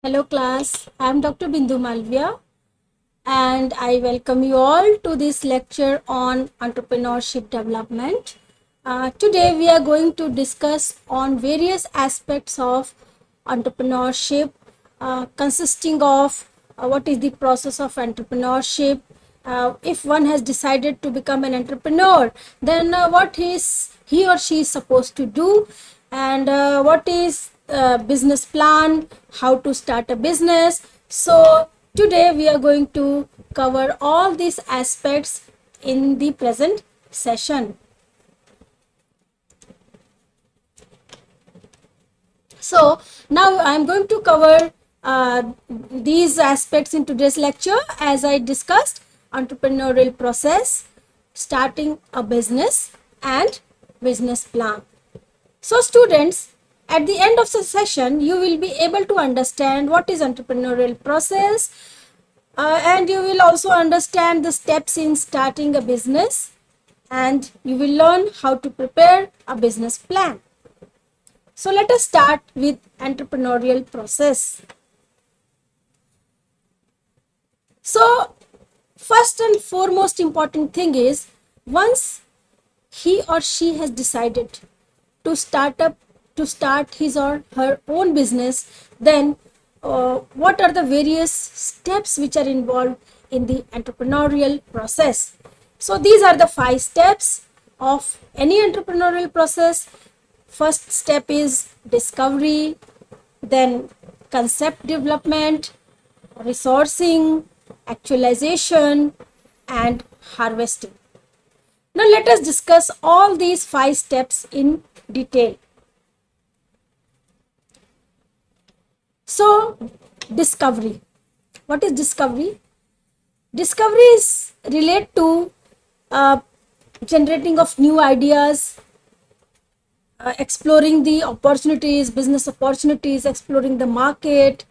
Hello class, I am Dr. Bindu Malvia and I welcome you all to this lecture on entrepreneurship development. Today we are going to discuss on various aspects of entrepreneurship consisting of what is the process of entrepreneurship. If one has decided to become an entrepreneur, then what is he or she is supposed to do, and what is business plan, how to start a business. So today we are going to cover all these aspects in the present session. So now I am going to cover these aspects in today's lecture. As I discussed, entrepreneurial process, starting a business, and business plan. So students, at the end of the session, you will be able to understand what is entrepreneurial process, and you will also understand the steps in starting a business, and you will learn how to prepare a business plan. So let us start with entrepreneurial process. So first and foremost important thing is, once he or she has decided to start his or her own business, then what are the various steps which are involved in the entrepreneurial process? So these are the 5 steps of any entrepreneurial process. First step is discovery, then concept development, resourcing, actualization, and harvesting. Now let us discuss all these 5 steps in detail. So discovery. What is discovery? Discovery is related to generating of new ideas, exploring the opportunities, business opportunities, exploring the market.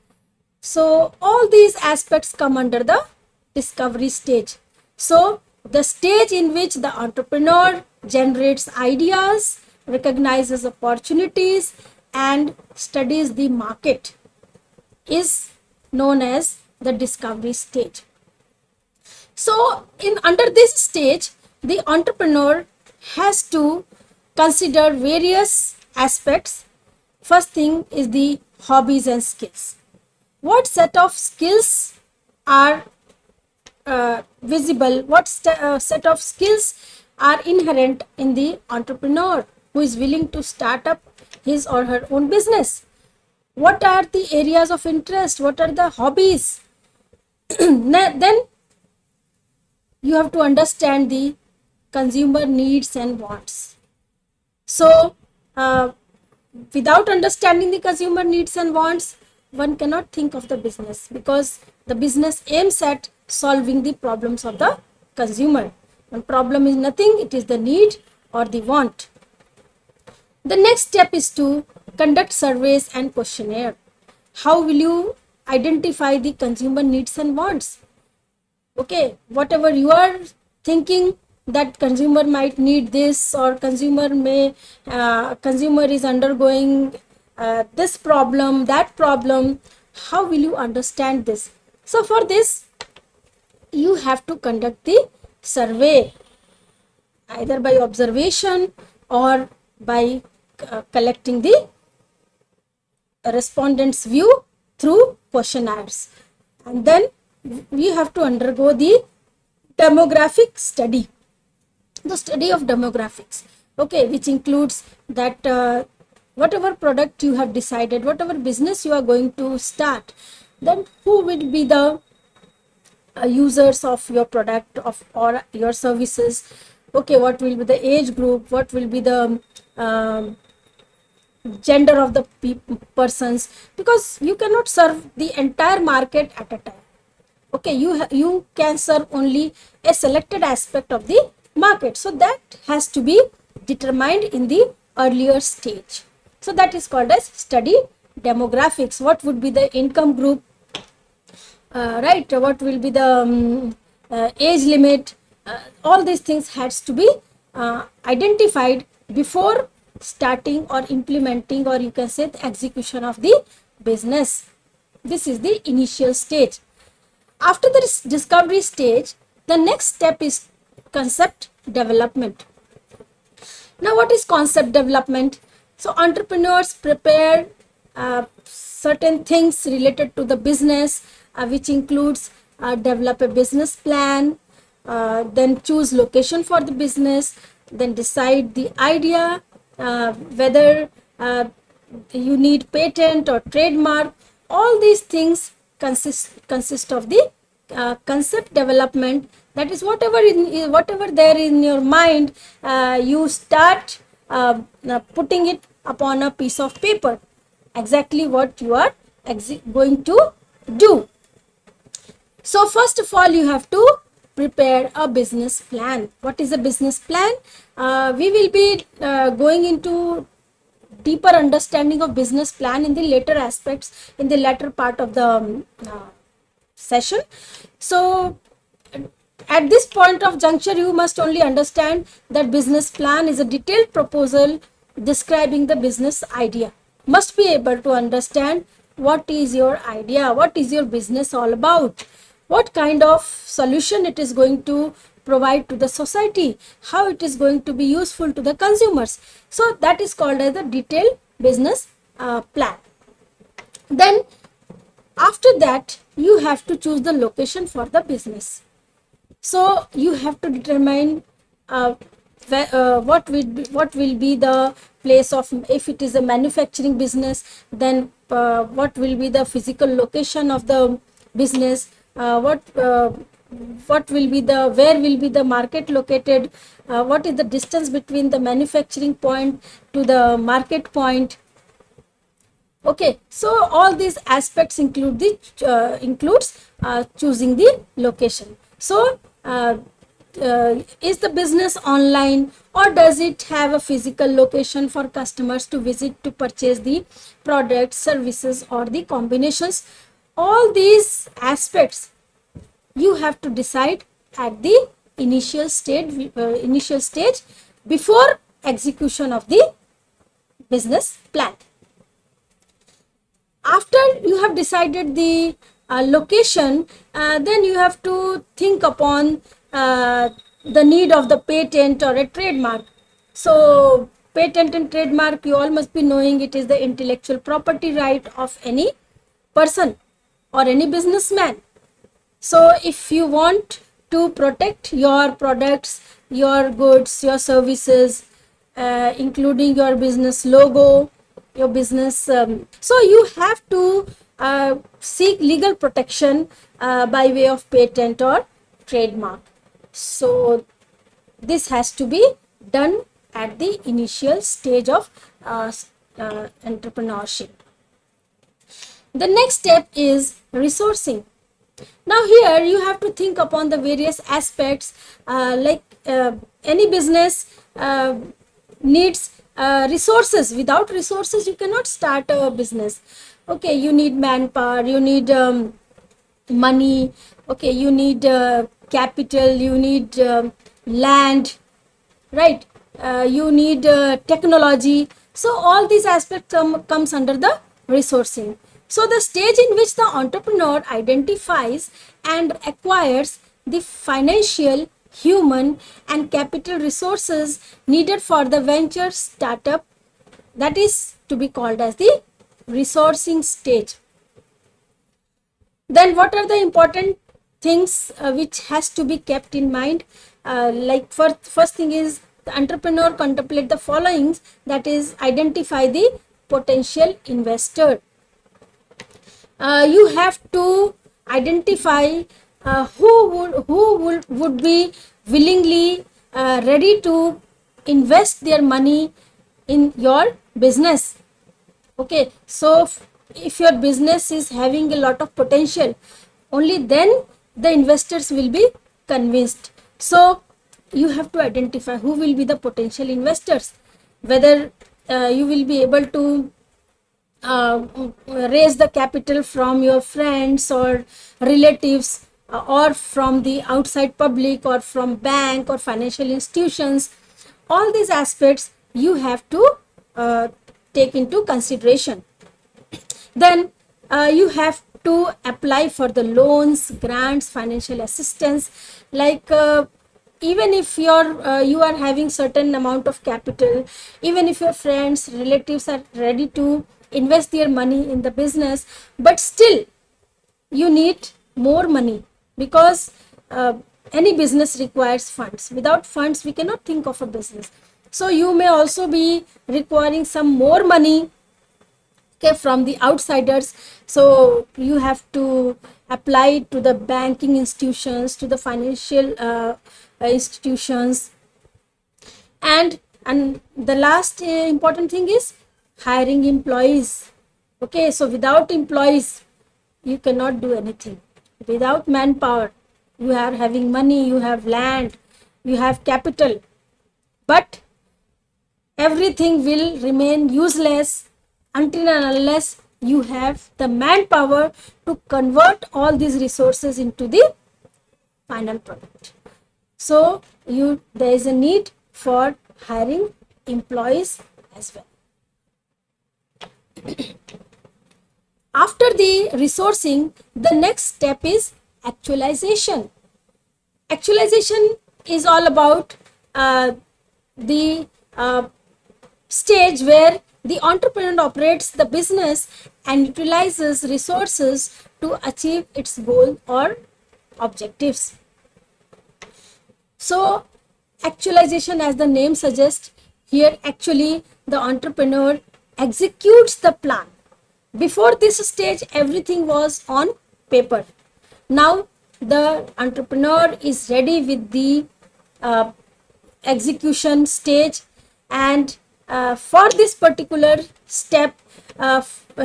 So all these aspects come under the discovery stage. So the stage in which the entrepreneur generates ideas, recognizes opportunities, and studies the market is known as the discovery stage. So in under this stage, the entrepreneur has to consider various aspects. First thing is the hobbies and skills. What set of skills are visible? What set of skills are inherent in the entrepreneur who is willing to start up his or her own business? What are the areas of interest? What are the hobbies? Then you have to understand the consumer needs and wants. So without understanding the consumer needs and wants, one cannot think of the business, because the business aims at solving the problems of the consumer. And problem is nothing, it is the need or the want. The next step is to conduct surveys and questionnaire. How will you identify the consumer needs and wants? Okay, whatever you are thinking that consumer might need this, or consumer is undergoing this problem, that problem, how will you understand this? So for this, you have to conduct the survey either by observation or by collecting the respondents' view through questionnaires. And then we have to undergo the demographic study, the study of demographics, okay, which includes that whatever product you have decided, whatever business you are going to start, then who will be the users of your product of or your services. Okay, what will be the age group, what will be the gender of the persons, because you cannot serve the entire market at a time. Okay, you can serve only a selected aspect of the market, so that has to be determined in the earlier stage. So that is called as study demographics. What would be the income group, right, what will be the age limit, all these things has to be identified before starting or implementing, or you can say the execution of the business. This is the initial stage. After the discovery stage, the next step is concept development. Now, what is concept development? So, entrepreneurs prepare certain things related to the business, which includes develop a business plan, then choose location for the business, then decide the idea, whether you need patent or trademark. All these things consist of the concept development. That is whatever there in your mind, you start putting it upon a piece of paper, exactly what you are going to do. So first of all, you have to prepare a business plan. What is a business plan? We will be going into deeper understanding of business plan in the later aspects, in the latter part of the session. So at this point of juncture, you must only understand that business plan is a detailed proposal describing the business idea. Must be able to understand what is your idea, what is your business all about, what kind of solution it is going to provide to the society, how it is going to be useful to the consumers. So that is called as the detailed business plan. Then after that, you have to choose the location for the business. So you have to determine what will be the place of, if it is a manufacturing business, then what will be the physical location of the business, what will be the, where will be the market located, what is the distance between the manufacturing point to the market point. Okay, so all these aspects include the includes choosing the location. So is the business online, or does it have a physical location for customers to visit to purchase the products, services, or the combinations? All these aspects you have to decide at the initial stage before execution of the business plan. After you have decided the location, then you have to think upon the need of the patent or a trademark. So patent and trademark, you all must be knowing, it is the intellectual property right of any person or any businessman. So if you want to protect your products, your goods, your services, including your business logo, your business, so you have to seek legal protection by way of patent or trademark. So this has to be done at the initial stage of entrepreneurship. The next step is resourcing. Now here you have to think upon the various aspects, like any business needs resources. Without resources, you cannot start a business. Okay, you need manpower, you need money, okay, you need capital, you need land, right? You need technology. So all these aspects comes under the resourcing. So the stage in which the entrepreneur identifies and acquires the financial, human, and capital resources needed for the venture startup, that is to be called as the resourcing stage. Then what are the important things which has to be kept in mind? Like first thing is, the entrepreneur contemplate the followings, that is identify the potential investor. You have to identify who would be willingly ready to invest their money in your business. Okay, so if your business is having a lot of potential, only then the investors will be convinced. So you have to identify who will be the potential investors, whether you will be able to raise the capital from your friends or relatives, or from the outside public, or from bank or financial institutions. All these aspects you have to take into consideration. Then you have to apply for the loans, grants, financial assistance. Like even if you are having certain amount of capital, even if your friends, relatives are ready to invest their money in the business, but still you need more money, because any business requires funds. Without funds we cannot think of a business. So you may also be requiring some more money, okay, from the outsiders. So you have to apply to the banking institutions, to the financial institutions. And the last important thing is hiring employees. Okay, so without employees you cannot do anything. Without manpower, you are having money, you have land, you have capital, but everything will remain useless until and unless you have the manpower to convert all these resources into the final product. So there is a need for hiring employees as well. After the resourcing, the next step is actualization. Actualization is all about the stage where the entrepreneur operates the business and utilizes resources to achieve its goal or objectives. So actualization, as the name suggests, here actually the entrepreneur executes the plan. Before this stage, everything was on paper. Now the entrepreneur is ready with the execution stage, and for this particular step,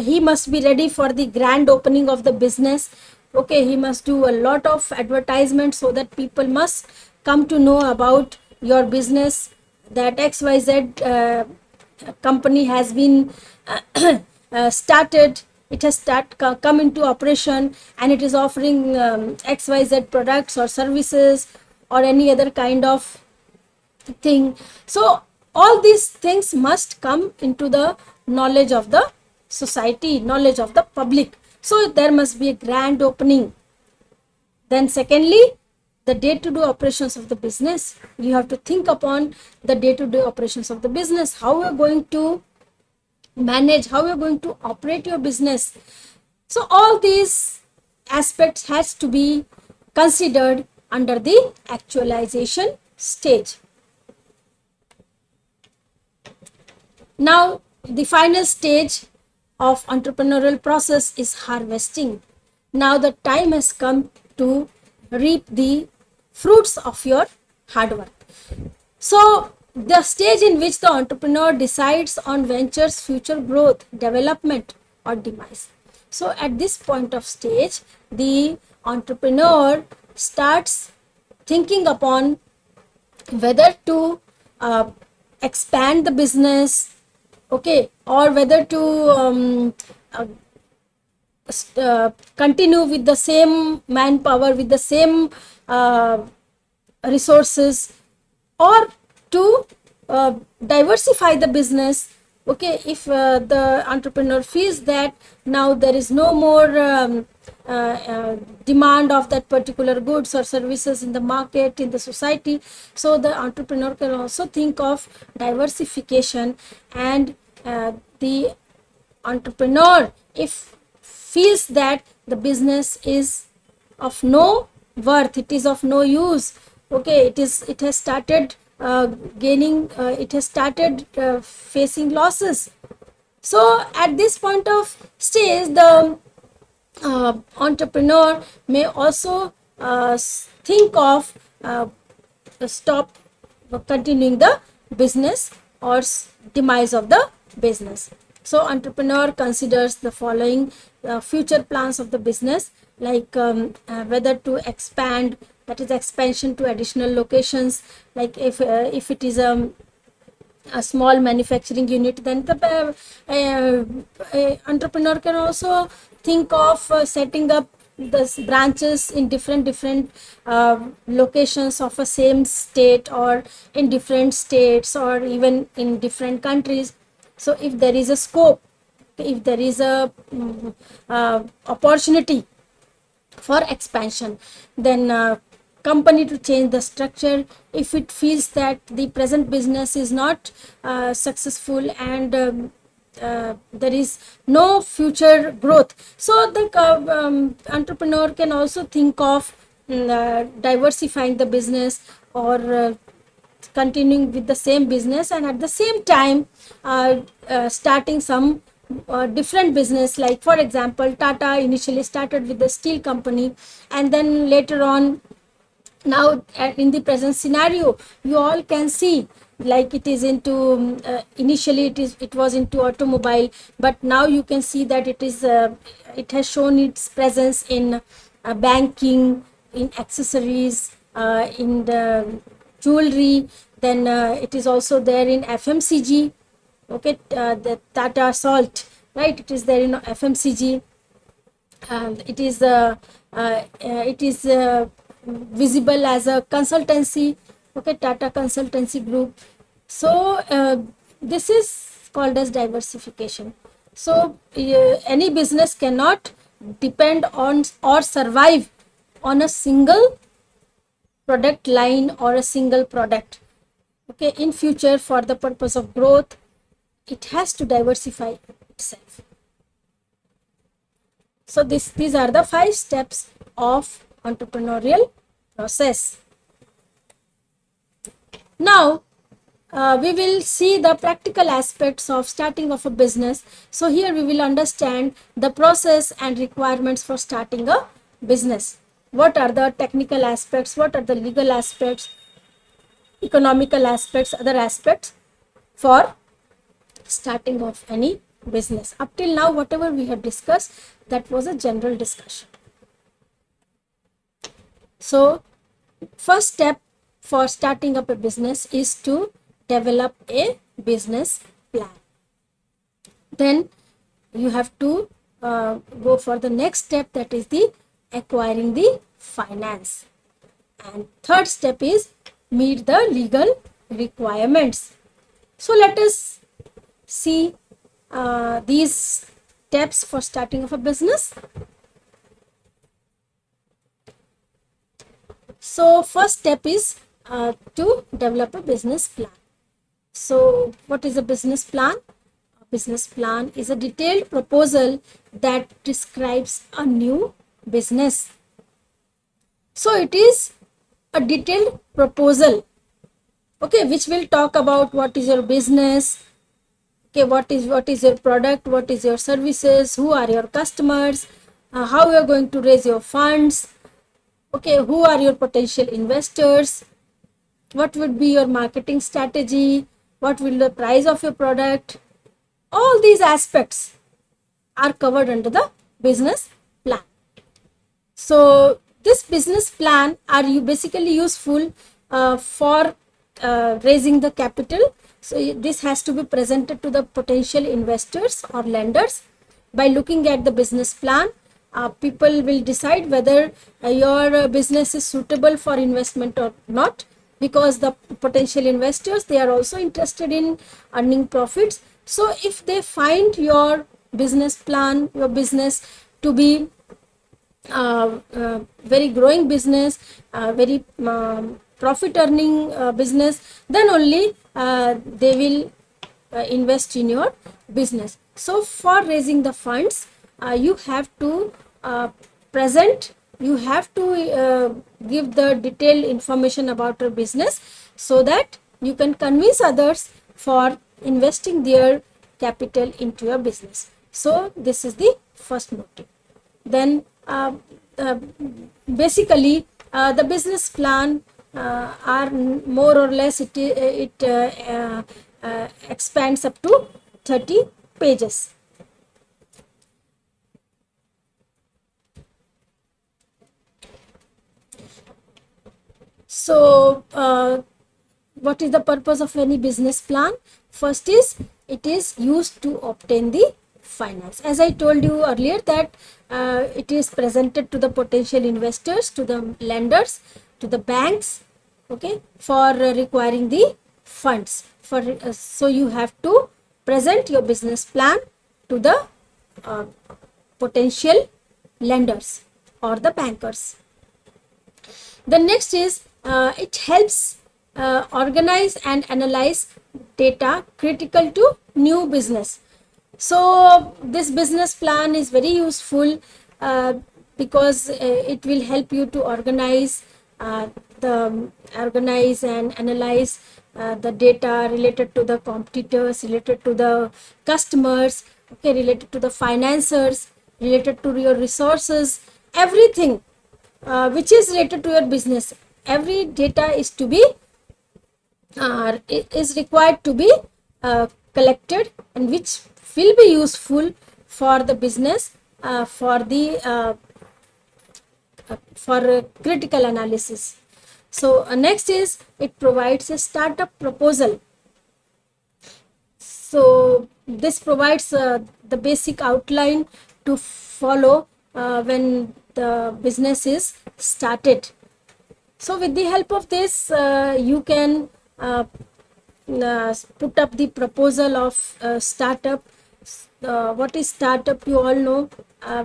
he must be ready for the grand opening of the business. Okay, he must do a lot of advertisement so that people must come to know about your business, that XYZ company has been started, it has come into operation, and it is offering XYZ products or services or any other kind of thing. So all these things must come into the knowledge of the society, knowledge of the public. So there must be a grand opening. Then secondly, the day-to-day operations of the business. You have to think upon the day-to-day operations of the business, how you are going to manage, how you are going to operate your business. So all these aspects has to be considered under the actualization stage. Now the final stage of entrepreneurial process is harvesting. Now the time has come to reap the fruits of your hard work. So the stage in which the entrepreneur decides on venture's future growth, development or demise. So at this point of stage, the entrepreneur starts thinking upon whether to expand the business, okay, or whether to continue with the same manpower, with the same resources, or to diversify the business. Okay, if the entrepreneur feels that now there is no more demand of that particular goods or services in the market, in the society, so the entrepreneur can also think of diversification. And the entrepreneur, if feels that the business is of no worth, it is of no use, okay, it has started it has started facing losses. So at this point of stage, the entrepreneur may also think of stop continuing the business or demise of the business. So entrepreneur considers the following future plans of the business, like whether to expand, that is expansion to additional locations. Like if it is a small manufacturing unit, then the entrepreneur can also think of setting up the branches in different locations of a same state, or in different states, or even in different countries. So if there is a scope, if there is a opportunity for expansion, then company to change the structure if it feels that the present business is not successful and there is no future growth. So the entrepreneur can also think of diversifying the business, or continuing with the same business, and at the same time starting some different business. Like for example, Tata initially started with the steel company, and then later on, now in the present scenario, you all can see, like it is into initially it was into automobile, but now you can see that it has shown its presence in banking, in accessories, in the jewelry. Then it is also there in FMCG. Okay, the Tata Salt, right? It is there in FMCG. It is visible as a consultancy. Okay, Tata Consultancy Group. So this is called as diversification. So any business cannot depend on or survive on a single product line or a single product. Okay, in future, for the purpose of growth, it has to diversify itself. So these are the 5 steps of entrepreneurial process. Now we will see the practical aspects of starting of a business. So here we will understand the process and requirements for starting a business. What are the technical aspects? What are the legal aspects? Economical aspects, other aspects for starting of any business. Up till now, whatever we have discussed, that was a general discussion. So first step for starting up a business is to develop a business plan. Then you have to go for the next step, that is the acquiring the finance. And third step is meet the legal requirements. So let us see these steps for starting of a business. So first step is to develop a business plan. So what is a business plan? A business plan is a detailed proposal that describes a new business. So it is a detailed proposal, okay, which will talk about what is your business, okay, what is your product, what is your services, who are your customers, how you are going to raise your funds, okay, who are your potential investors, what would be your marketing strategy, what will the price of your product. All these aspects are covered under the business plan. So this business plan are basically useful for raising the capital. So this has to be presented to the potential investors or lenders. By looking at the business plan, people will decide whether your business is suitable for investment or not, because the potential investors, they are also interested in earning profits. So if they find your business plan, your business to be very growing business, very profit earning business, then only they will invest in your business. So for raising the funds, you have to give the detailed information about your business, so that you can convince others for investing their capital into your business. So this is the first motive. Then basically the business plan are more or less, it expands up to 30 pages. So what is the purpose of any business plan? First is, it is used to obtain the finance. As I told you earlier, that it is presented to the potential investors, to the lenders, to the banks, okay, for requiring the funds. So you have to present your business plan to the uh, potential lenders or the bankers. The next is it helps organize and analyze data critical to new business. So this business plan is very useful because it will help you to uh, organize and analyze the data related to the competitors, related to the customers, okay, related to the financiers, related to your resources, everything which is related to your business. Every data is to be is required to be collected, and which will be useful for the business for critical analysis. So next is it provides a startup proposal. So this provides the basic outline to follow when the business is started. So with the help of this, you can put up the proposal of startup. What is startup? You all know.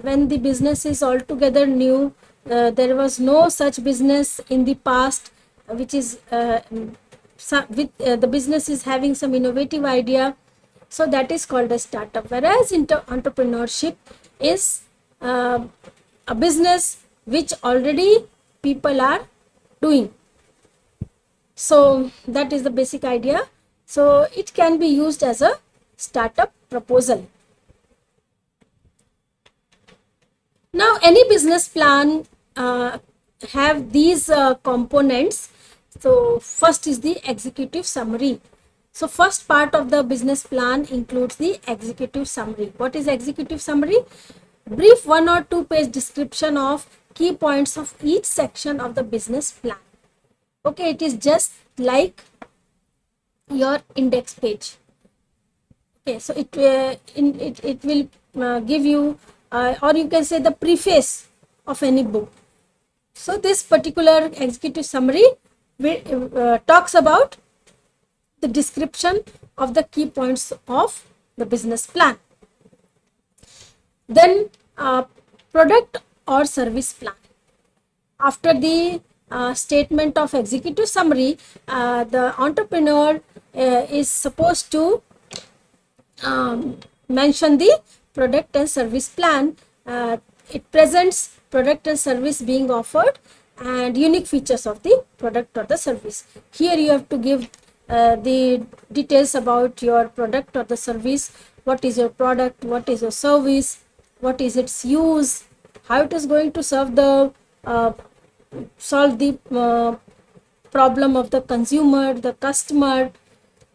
When the business is altogether new, there was no such business in the past, which is with the business is having some innovative idea. So that is called a startup. Whereas entrepreneurship is a business which already people are doing. So that is the basic idea. So it can be used as a startup proposal. Now any business plan have these components. So first is the executive summary. So first part of the business plan includes the executive summary. What is executive summary? Brief 1 or 2 page description of key points of each section of the business plan. Okay, it is just like your index page. Okay, so it will give you or you can say the preface of any book. So this particular executive summary talks about the description of the key points of the business plan. Then product or service plan. After the statement of executive summary, the entrepreneur is supposed to mention the product and service plan. It presents product and service being offered and unique features of the product or the service. Here you have to give the details about your product or the service. What is your product? What is your service? What is its use? How it is going to serve the solve the problem of the consumer, the customer,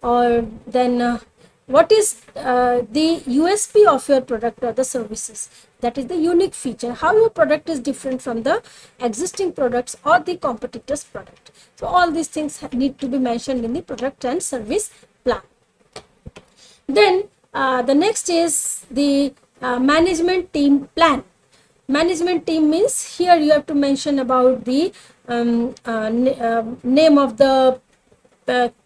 or then what is the USP of your product or the services. That is the unique feature, how your product is different from the existing products or the competitors product. So all these things need to be mentioned in the product and service plan. Then the next is the management team plan. Management team means here you have to mention about the name of the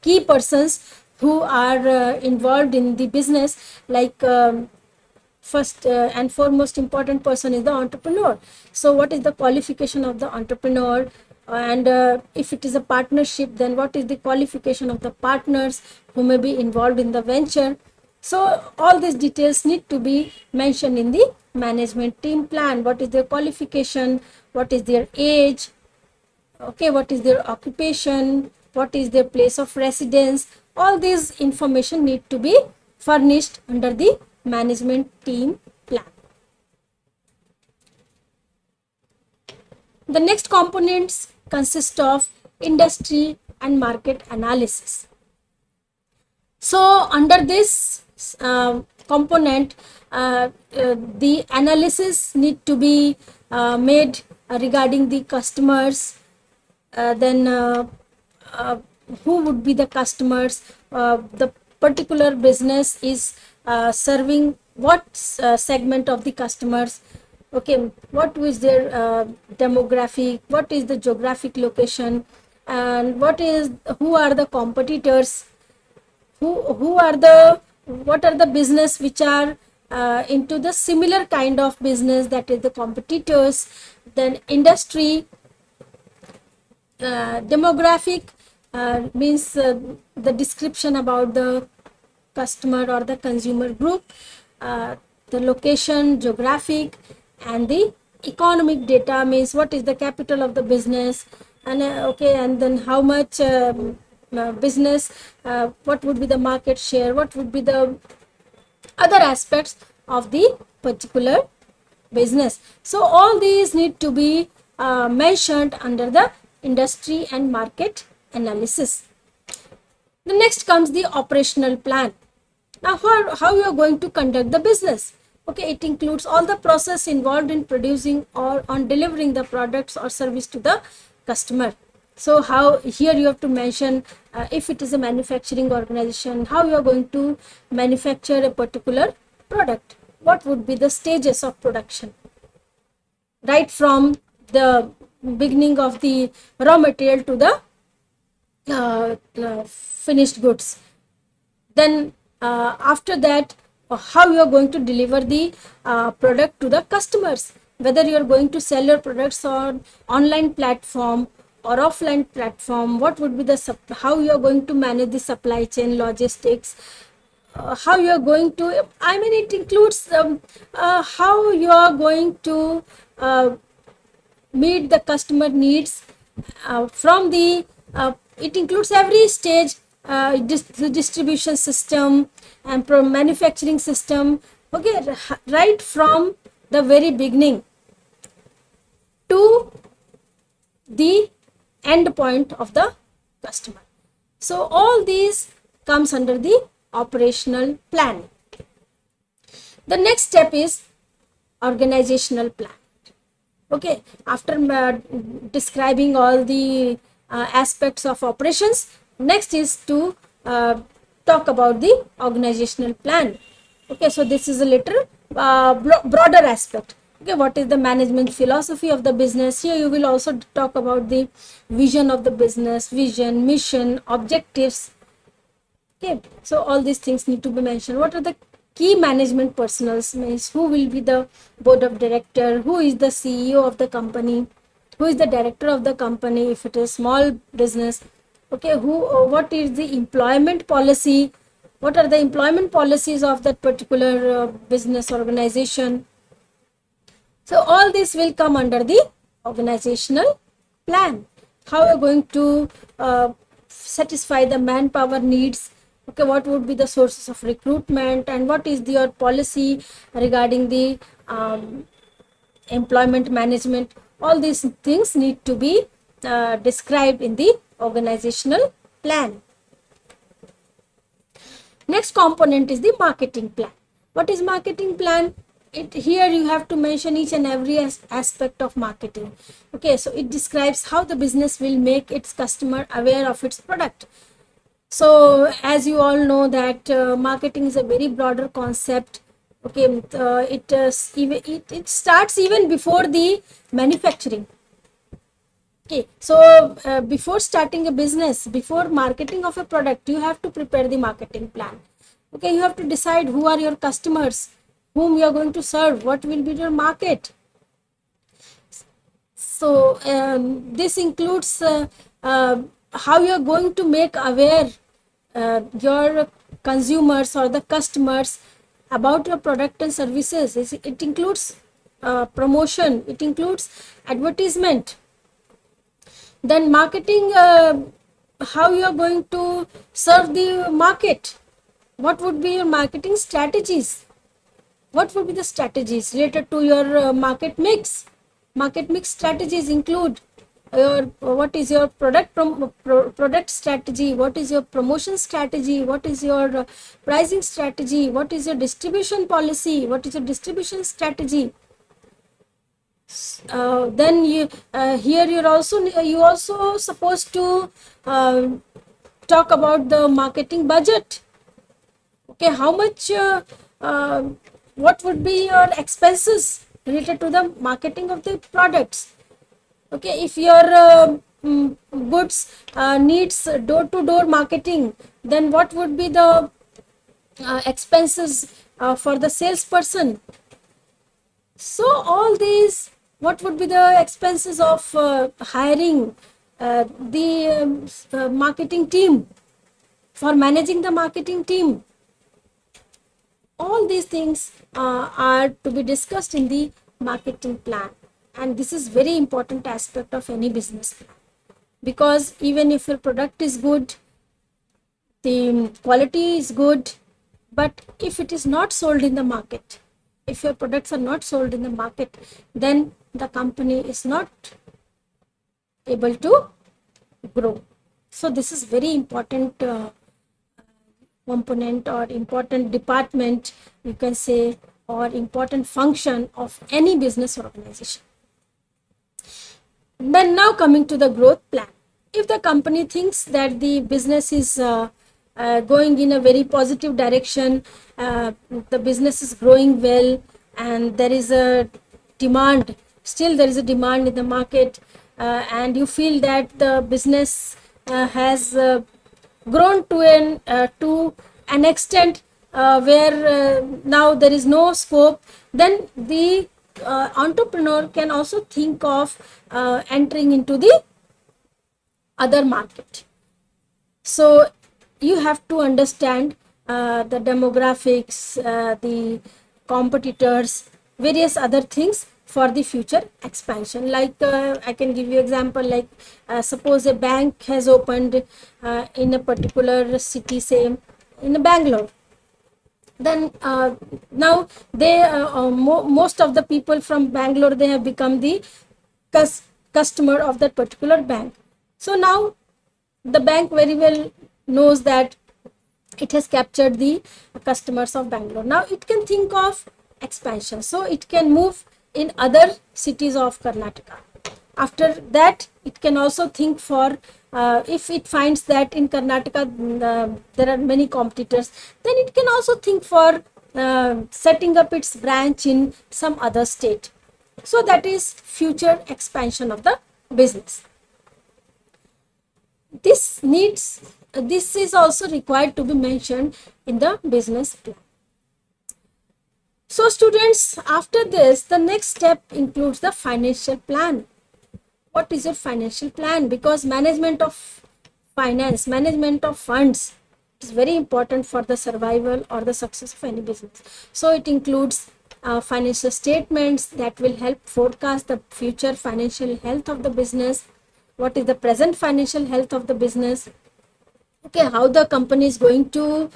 key persons who are involved in the business, like first and foremost important person is the entrepreneur. So what is the qualification of the entrepreneur, and if it is a partnership, then what is the qualification of the partners who may be involved in the venture. So all these details need to be mentioned in the management team plan. What is their qualification, what is their age, okay, what is their occupation, what is their place of residence. All these information need to be furnished under the management team plan. The next components consist of industry and market analysis. So under this component, the analysis need to be made regarding the customers, then who would be the customers, the particular business is serving what segment of the customers, okay, what is their demographic, what is the geographic location, and who are the competitors, what are the business which are into the similar kind of business, that is the competitors. Then industry, demographic means the description about the customer or the consumer group, the location, geographic, and the economic data means what is the capital of the business, and okay, and then how much business, what would be the market share, what would be the other aspects of the particular business. So all these need to be mentioned under the industry and market analysis. The next comes the operational plan. Now, how you are going to conduct the business? Okay, it includes all the process involved in producing or on delivering the products or service to the customer. So how here you have to mention if it is a manufacturing organization, how you are going to manufacture a particular product. What would be the stages of production? Right from the beginning of the raw material to the finished goods. Then after that, how you are going to deliver the product to the customers, whether you are going to sell your products on online platform or offline platform, what would be the how you are going to manage the supply chain logistics, how you are going to, I mean, it includes how you are going to meet the customer needs from the it includes every stage, the distribution system and manufacturing system, okay, right from the very beginning to the end point of the customer. So all these comes under the operational plan. The next step is organizational plan. Okay, after describing all the aspects of operations, next is to talk about the organizational plan. Okay, so this is a little broader aspect. Okay, what is the management philosophy of the business? Here you will also talk about the vision of the business, vision, mission, objectives. Okay, so all these things need to be mentioned. What are the key management personals? Means who will be the board of director, who is the CEO of the company, who is the director of the company if it is small business. Okay, what is the employment policy, what are the employment policies of that particular business organization. So all this will come under the organizational plan. How are you going to satisfy the manpower needs? Okay, what would be the sources of recruitment, and what is your policy regarding the employment management? All these things need to be described in the organizational plan. Next component is the marketing plan. What is marketing plan? Here you have to mention each and every aspect of marketing. Okay, so it describes how the business will make its customer aware of its product. So as you all know that marketing is a very broader concept. Okay, it starts even before the manufacturing. Okay, so before starting a business, before marketing of a product, you have to prepare the marketing plan. Okay, you have to decide who are your customers, whom you are going to serve, what will be your market. So this includes how you are going to make aware your consumers or the customers about your product and services. It includes promotion, it includes advertisement. Then marketing, how you are going to serve the market, what would be your marketing strategies, what would be the strategies related to your market mix. Market mix strategies include what is your product strategy, what is your promotion strategy, what is your pricing strategy, what is your distribution policy, what is your distribution strategy. Then here you also supposed to talk about the marketing budget. Okay, how much what would be your expenses related to the marketing of the products. Okay, if your goods needs door to door marketing, then what would be the expenses for the salesperson. So all these, what would be the expenses of hiring the marketing team, for managing the marketing team? All these things are to be discussed in the marketing plan, and this is very important aspect of any business plan, because even if your product is good, the quality is good, but if it is not sold in the market, if your products are not sold in the market, then the company is not able to grow. So this is very important component or important department, you can say, or important function of any business organization. Then now coming to the growth plan. If the company thinks that the business is going in a very positive direction, the business is growing well, and there is a demand, still there is a demand in the market, and you feel that the business has grown to an extent where now there is no scope, then the entrepreneur can also think of entering into the other market. So you have to understand the demographics, the competitors, various other things for the future expansion. Like I can give you example, like suppose a bank has opened in a particular city, say in Bangalore. Then now they most of the people from Bangalore, they have become the customer of that particular bank. So now the bank very well knows that it has captured the customers of Bangalore. Now it can think of expansion, so it can move in other cities of Karnataka. After that, it can also think for if it finds that in Karnataka there are many competitors, then it can also think for setting up its branch in some other state. So that is future expansion of the business. This is also required to be mentioned in the business plan. So students, after this, the next step includes the financial plan. What is your financial plan? Because management of finance, management of funds is very important for the survival or the success of any business. So it includes financial statements that will help forecast the future financial health of the business. What is the present financial health of the business? Okay, how the company is going to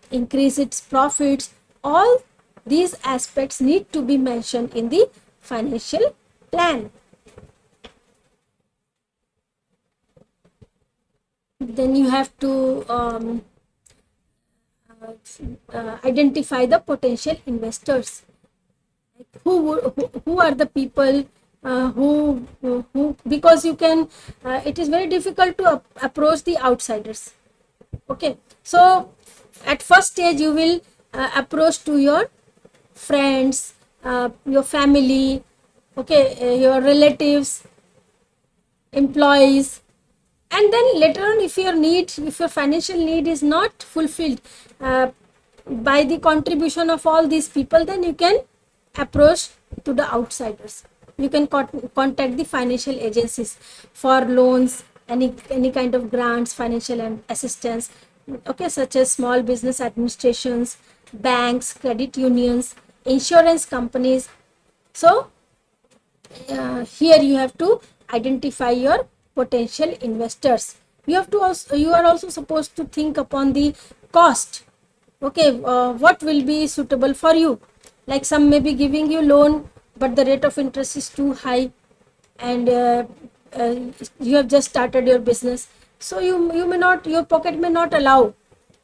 increase its profits. All these aspects need to be mentioned in the financial plan. Then you have to identify the potential investors. Who are the people who because you can it is very difficult to approach the outsiders. Okay, so at first stage you will approach to your friends, your family, okay, your relatives, employees, and then later on, if your financial need is not fulfilled by the contribution of all these people, then you can approach to the outsiders. You can contact the financial agencies for loans, any kind of grants, financial and assistance, okay, such as small business administrations, banks, credit unions, insurance companies. So here you have to identify your potential investors. You are also supposed to think upon the cost. Okay, what will be suitable for you? Like some may be giving you loan, but the rate of interest is too high, and you have just started your business, so you may not, your pocket may not allow.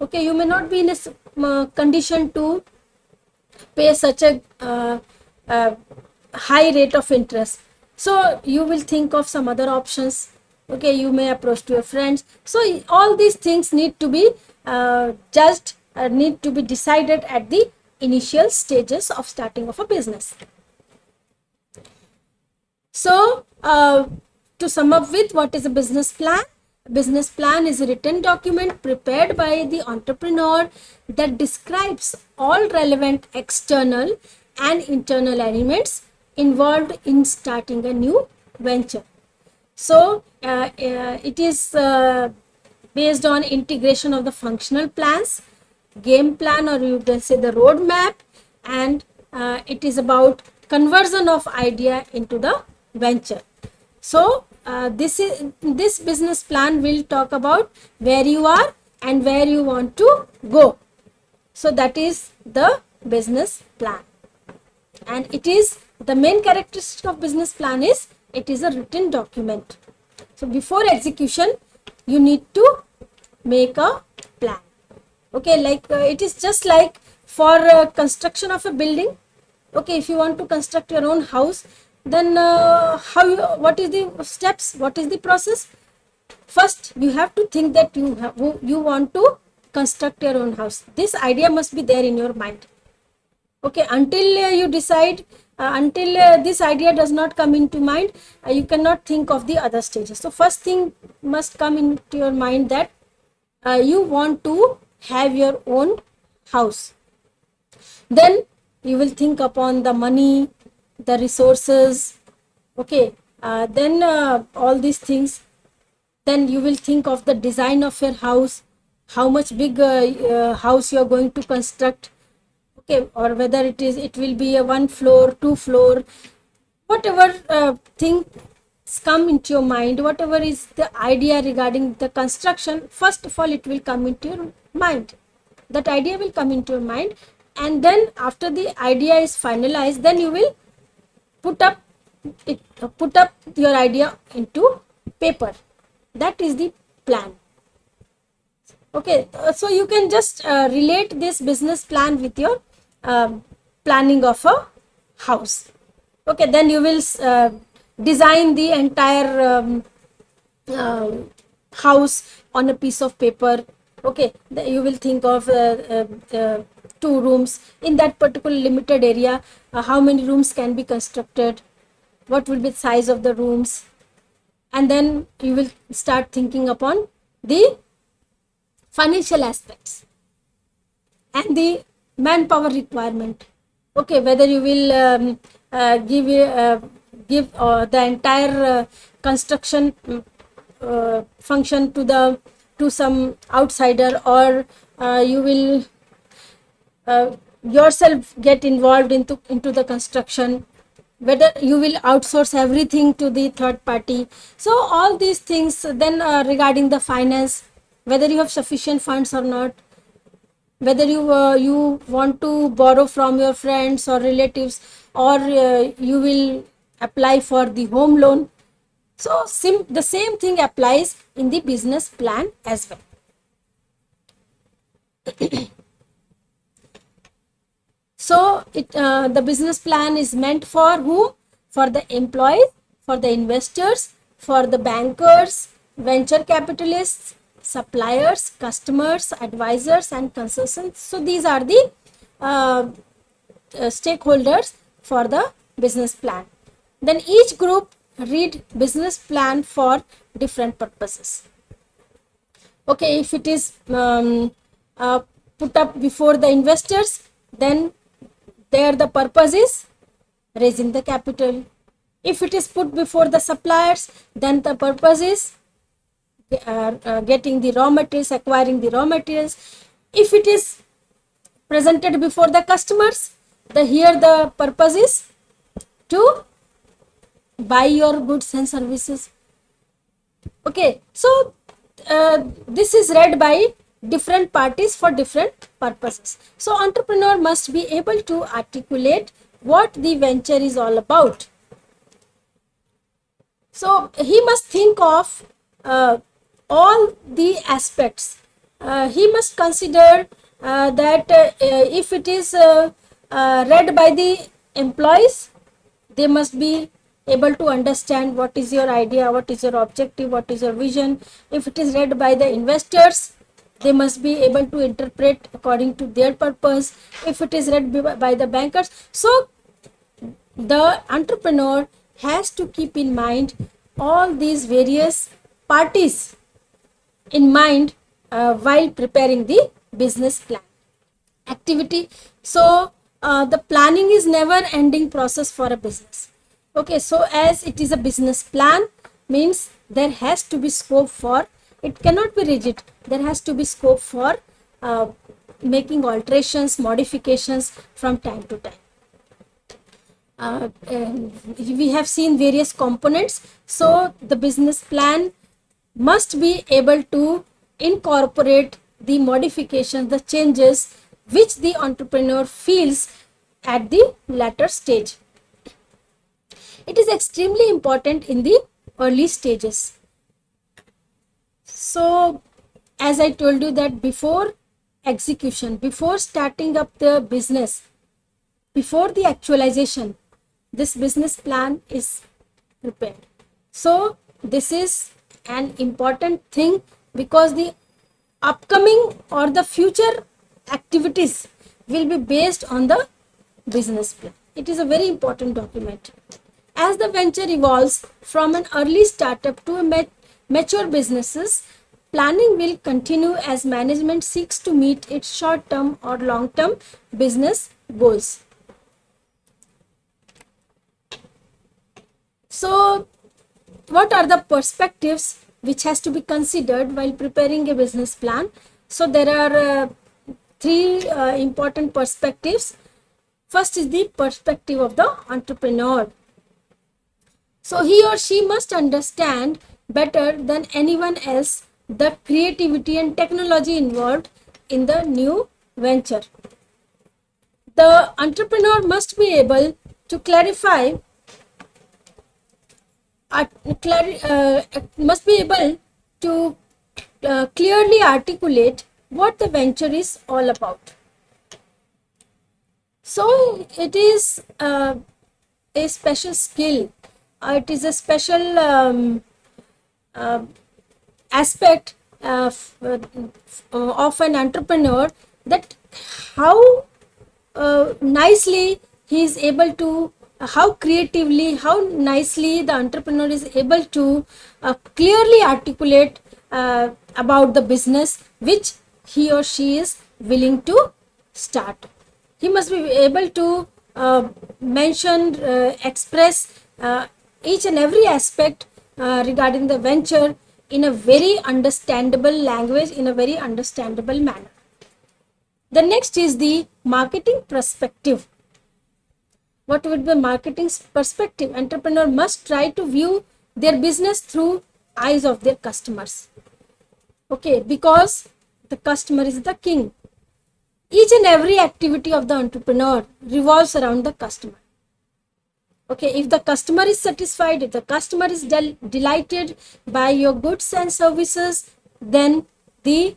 Okay, you may not be in a condition to pay such a high rate of interest. So you will think of some other options. Okay, you may approach to your friends. So all these things need to be judged, need to be decided at the initial stages of starting of a business. So to sum up with, what is a business plan? Business plan is a written document prepared by the entrepreneur that describes all relevant external and internal elements involved in starting a new venture. So it is based on integration of the functional plans, game plan, or you can say the roadmap, and it is about conversion of idea into the venture. So this business plan will talk about where you are and where you want to go. So that is the business plan, and it is the main characteristic of business plan is it is a written document. So before execution, you need to make a plan. Okay, like it is just like for construction of a building. Okay, if you want to construct your own house, then what is the steps, what is the process? First you have to think that you want to construct your own house. This idea must be there in your mind. Okay, until you decide, until this idea does not come into mind, you cannot think of the other stages. So first thing must come into your mind that you want to have your own house. Then you will think upon the money, the resources. Okay, then all these things. Then you will think of the design of your house, how much big house you are going to construct. Okay, or whether it will be a 1 floor, 2 floor, whatever things come into your mind, whatever is the idea regarding the construction, first of all it will come into your mind. That idea will come into your mind, and then after the idea is finalized, then you will put up your idea into paper. That is the plan. Okay, so you can just relate this business plan with your planning of a house. Okay, then you will design the entire house on a piece of paper. Okay, you will think of 2 rooms in that particular limited area. How many rooms can be constructed? What will be the size of the rooms? And then you will start thinking upon the financial aspects and the manpower requirement. Okay, whether you will give the entire construction function to some outsider, or you will yourself get involved into the construction, whether you will outsource everything to the third party. So all these things. Then regarding the finance, whether you have sufficient funds or not, whether you want to borrow from your friends or relatives, or you will apply for the home loan. So the same thing applies in the business plan as well. So the business plan is meant for whom? For the employees, for the investors, for the bankers, venture capitalists, suppliers, customers, advisors, and consultants. So these are the stakeholders for the business plan. Then each group read business plan for different purposes. Okay, if it is put up before the investors, then there the purpose is raising the capital. If it is put before the suppliers, then the purpose is getting the raw materials, acquiring the raw materials. If it is presented before the customers, here the purpose is to buy your goods and services. Okay, so this is read by different parties for different purposes. So entrepreneur must be able to articulate what the venture is all about. So he must think of all the aspects. He must consider that if it is read by the employees, they must be able to understand what is your idea, what is your objective, what is your vision. If it is read by the investors, they must be able to interpret according to their purpose. If it is read by the bankers, so the entrepreneur has to keep in mind all these various parties in mind while preparing the business plan activity. So the planning is never ending process for a business. Okay, so as it is a business plan, means there has to be scope for, it cannot be rigid, there has to be scope for making alterations, modifications from time to time. We have seen various components, so the business plan must be able to incorporate the modifications, the changes which the entrepreneur feels at the latter stage. It is extremely important in the early stages. So as I told you that before execution, before starting up the business, before the actualization, this business plan is prepared. So this is an important thing, because the upcoming or the future activities will be based on the business plan. It is a very important document. As the venture evolves from an early startup to a mature businesses, planning will continue as management seeks to meet its short-term or long-term business goals. So what are the perspectives which has to be considered while preparing a business plan? So there are three important perspectives. First is the perspective of the entrepreneur. So he or she must understand better than anyone else the creativity and technology involved in the new venture. The entrepreneur must be able to clarify, must be able to clearly articulate what the venture is all about. So it is a special skill. It is a special aspect of an entrepreneur, that how nicely he is able to, how creatively, how nicely the entrepreneur is able to clearly articulate about the business which he or she is willing to start. He must be able to mention, express each and every aspect regarding the venture in a very understandable language, in a very understandable manner. The next is the marketing perspective. What would be marketing perspective? Entrepreneur must try to view their business through eyes of their customers. Okay, because the customer is the king. Each and every activity of the entrepreneur revolves around the customer. Okay, if the customer is satisfied, if the customer is delighted by your goods and services, then the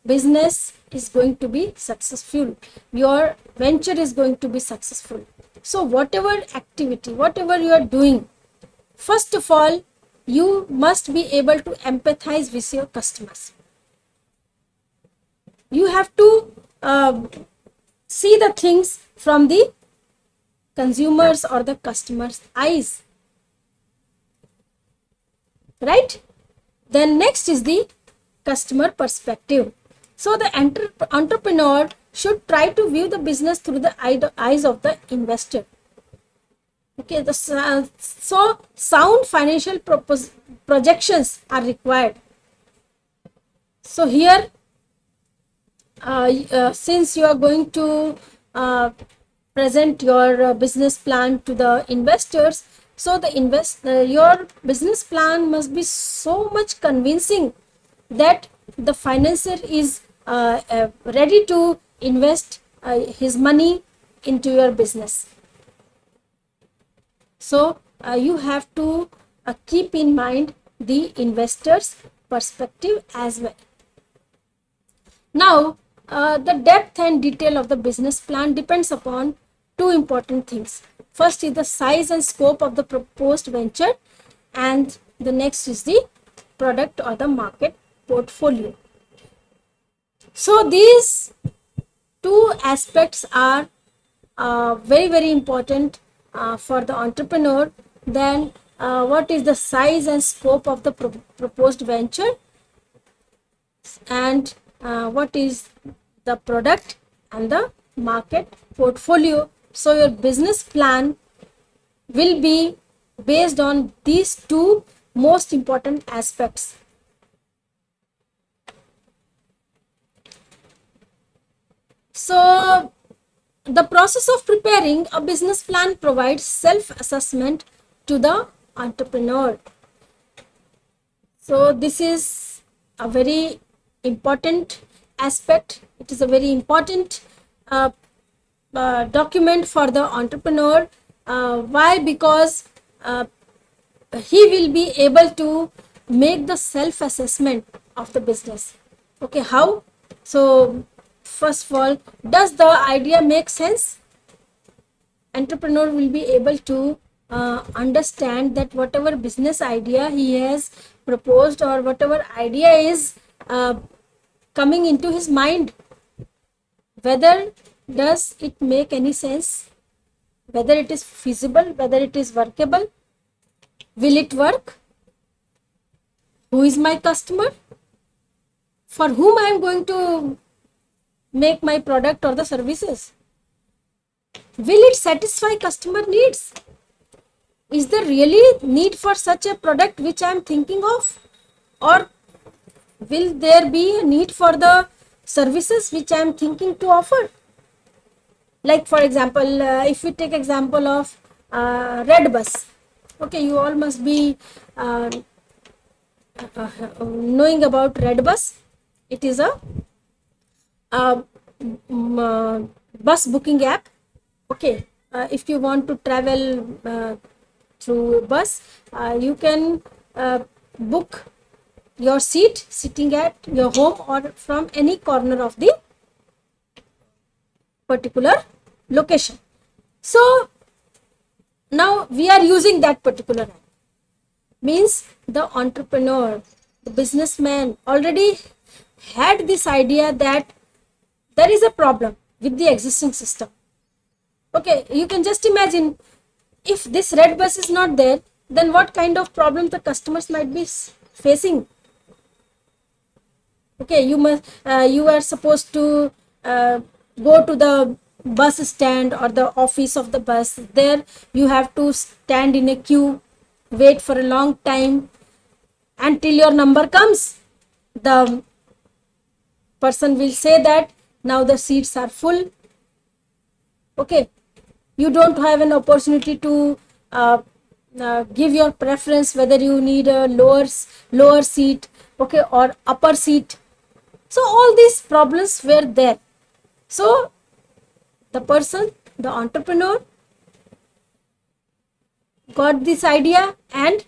business is going to be successful. Your venture is going to be successful. So whatever activity, whatever you are doing, first of all, you must be able to empathize with your customers. You have to see the things from the consumers or the customer's eyes, right? Then next is the customer perspective. So the entrepreneur should try to view the business through the eyes of the investor. Okay, so sound financial projections are required. So here, since you are going to present your business plan to the investors, so the your business plan must be so much convincing that the financier is ready to invest his money into your business. So you have to keep in mind the investor's perspective as well. Now the depth and detail of the business plan depends upon two important things. First is the size and scope of the proposed venture, and the next is the product or the market portfolio. So these two aspects are very, very important for the entrepreneur. Then what is the size and scope of the proposed venture? and what is the product and the market portfolio. So your business plan will be based on these two most important aspects. So the process of preparing a business plan provides self-assessment to the entrepreneur. So this is a very important aspect. It is a very important uh, document for the entrepreneur. Why? Because he will be able to make the self assessment of the business. Okay, how? So first of all, does the idea make sense? Entrepreneur will be able to understand that whatever business idea he has proposed, or whatever idea is coming into his mind, whether does it make any sense, whether it is feasible, whether it is workable, will it work, who is my customer, for whom I am going to make my product or the services, will it satisfy customer needs, is there really need for such a product which I am thinking of, or will there be a need for the services which I am thinking to offer. Like for example, if we take example of red bus. Okay, you all must be knowing about red bus. It is a uh, bus booking app. Okay, if you want to travel through bus, you can book your seat sitting at your home or from any corner of the particular location. So now we are using that particular app. Means the entrepreneur, the businessman already had this idea that there is a problem with the existing system. Okay, you can just imagine, if this red bus is not there, then what kind of problem the customers might be facing. Okay, you are supposed to go to the bus stand or the office of the bus. There you have to stand in a queue, wait for a long time until your number comes. The person will say that now the seats are full. Okay, you don't have an opportunity to give your preference whether you need a lower seat, okay, or upper seat. So all these problems were there. So the person, the entrepreneur, got this idea and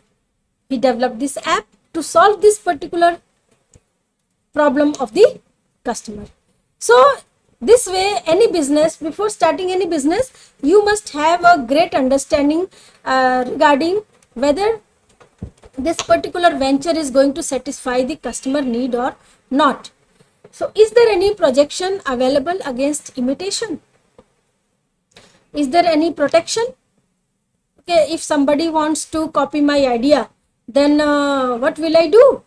he developed this app to solve this particular problem of the customer. So this way, any business, before starting any business, you must have a great understanding regarding whether this particular venture is going to satisfy the customer need or not. So is there any projection available against imitation? Is there any protection? Okay, if somebody wants to copy my idea, then what will I do?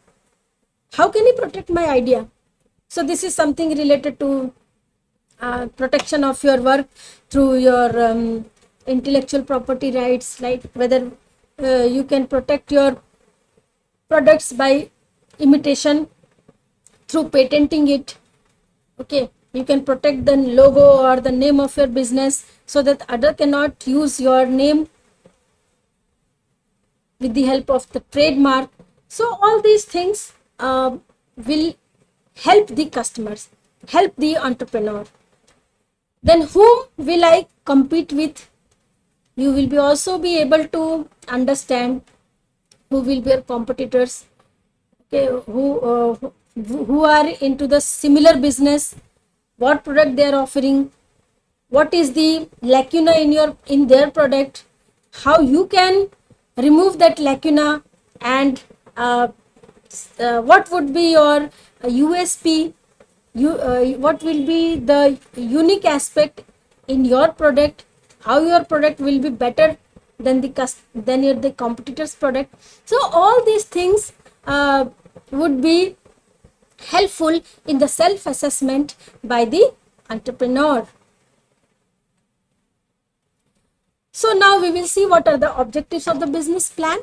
How can I protect my idea? So this is something related to protection of your work through your intellectual property rights, like whether you can protect your products by imitation through patenting it. Okay, you can protect the logo or the name of your business so that other cannot use your name with the help of the trademark. So all these things will help the customers, help the entrepreneur. Then whom will I compete with? You will be also be able to understand who will be your competitors. Okay, who are into the similar business, what product they are offering, what is the lacuna in their product, how you can remove that lacuna, and what would be your USP, what will be the unique aspect in your product, how your product will be better than the competitor's product. So all these things would be helpful in the self-assessment by the entrepreneur. So now we will see what are the objectives of the business plan.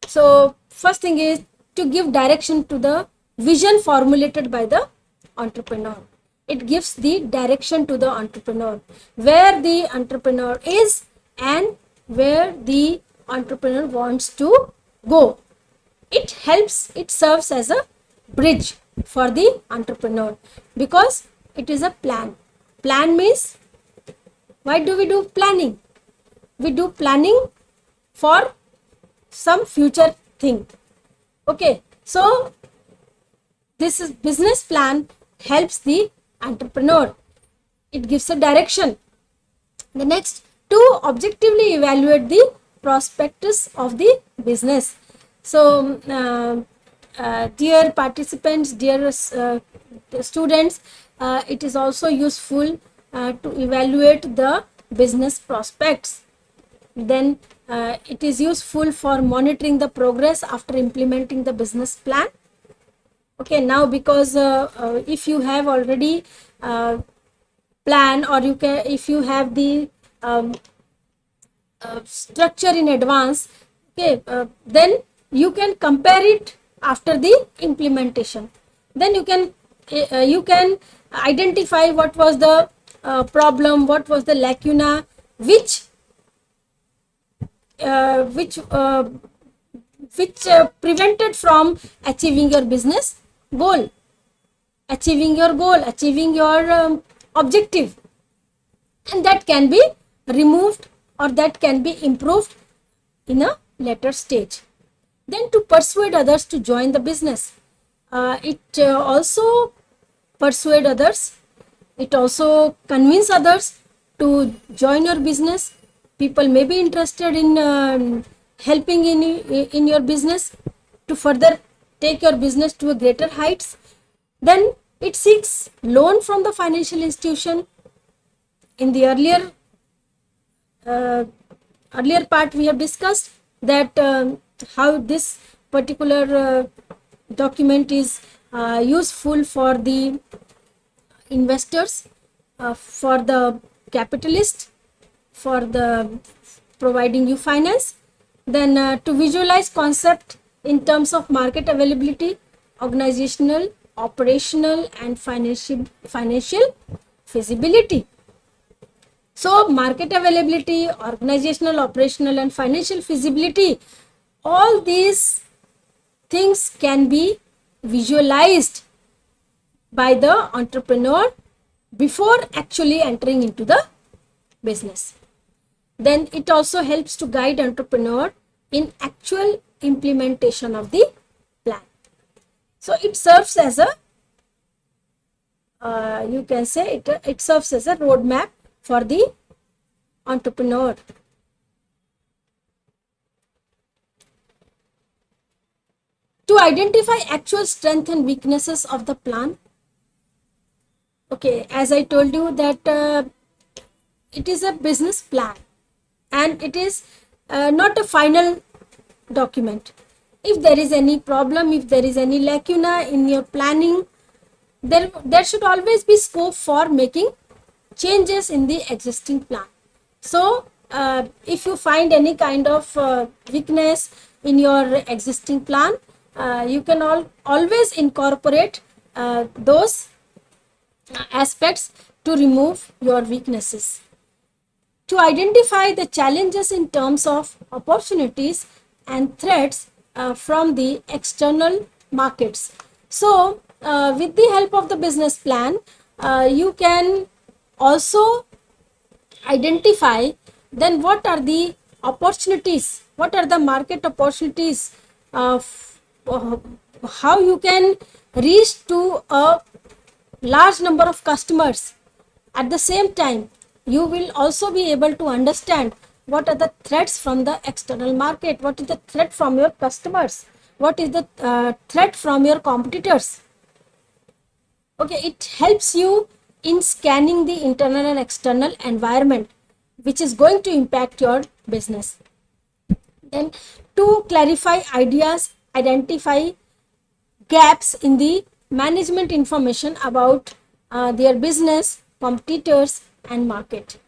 So first thing is to give direction to the vision formulated by the entrepreneur. It gives the direction to the entrepreneur, where the entrepreneur is and where the entrepreneur wants to go. It helps, it serves as a bridge for the entrepreneur because it is a plan. Plan means, why do we do planning? We do planning for some future thing. Okay, so this is business plan helps the entrepreneur. It gives a direction. The next, to objectively evaluate the prospectus of the business. So dear participants, dear students, it is also useful to evaluate the business prospects. Then it is useful for monitoring the progress after implementing the business plan. Okay, now because if you have already plan, or you can, if you have the structure in advance, okay, then you can compare it after the implementation. Then you can identify what was the problem, what was the lacuna, which prevented from achieving your business goal, achieving your objective, and that can be removed or that can be improved in a later stage. Then to persuade others to join the business, it also persuade others, it also convince others to join your business. People may be interested in helping in your business to further take your business to a greater heights. Then it seeks loan from the financial institution. In the earlier part we have discussed that how this particular document is useful for the investors, for the capitalist, for the providing you finance. Then to visualize concept in terms of market availability, organizational, operational and financial feasibility. So market availability, organizational, operational and financial feasibility, all these things can be visualized by the entrepreneur before actually entering into the business. Then it also helps to guide entrepreneur in actual implementation of the plan. So it serves as a you can say it serves as a roadmap for the entrepreneur. To identify actual strengths and weaknesses of the plan. Okay, as I told you that it is a business plan and it is not a final document. If there is any problem, if there is any lacuna in your planning, there should always be scope for making changes in the existing plan. So if you find any kind of weakness in your existing plan, you can always incorporate those aspects to remove your weaknesses. To identify the challenges in terms of opportunities and threats from the external markets. So with the help of the business plan, you can also identify then what are the opportunities, what are the market opportunities, how you can reach to a large number of customers. At the same time, you will also be able to understand what are the threats from the external market, what is the threat from your customers, what is the threat from your competitors. Okay, it helps you in scanning the internal and external environment which is going to impact your business. Then to clarify ideas, identify gaps in the management information about their business, competitors, and market.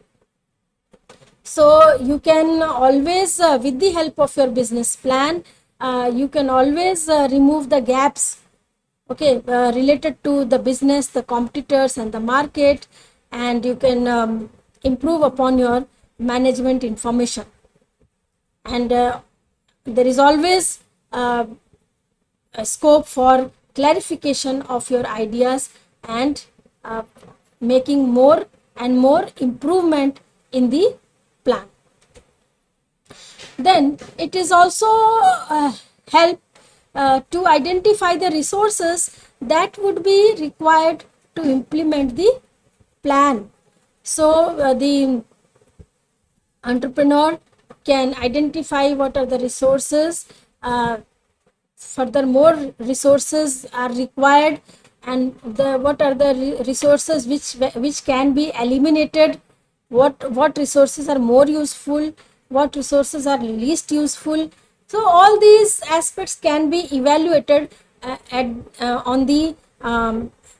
So you can always, with the help of your business plan, you can always remove the gaps, okay, related to the business, the competitors, and the market, and you can improve upon your management information. And there is always a scope for clarification of your ideas and making more and more improvement in the plan. Then it is also help to identify the resources that would be required to implement the plan. So the entrepreneur can identify what are the resources, furthermore resources are required, and what are the resources which can be eliminated, what resources are more useful, what resources are least useful. So all these aspects can be evaluated on the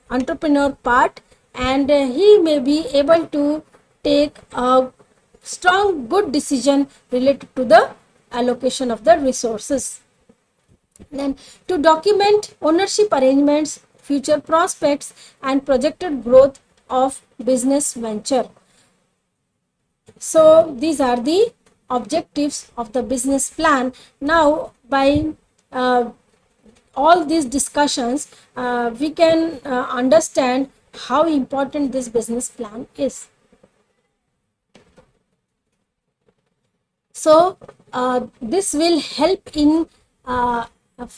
entrepreneur part, and he may be able to take a strong good decision related to the allocation of the resources. Then to document ownership arrangements, future prospects, and projected growth of business venture. So these are the objectives of the business plan. Now by all these discussions, we can understand how important this business plan is. So this will help in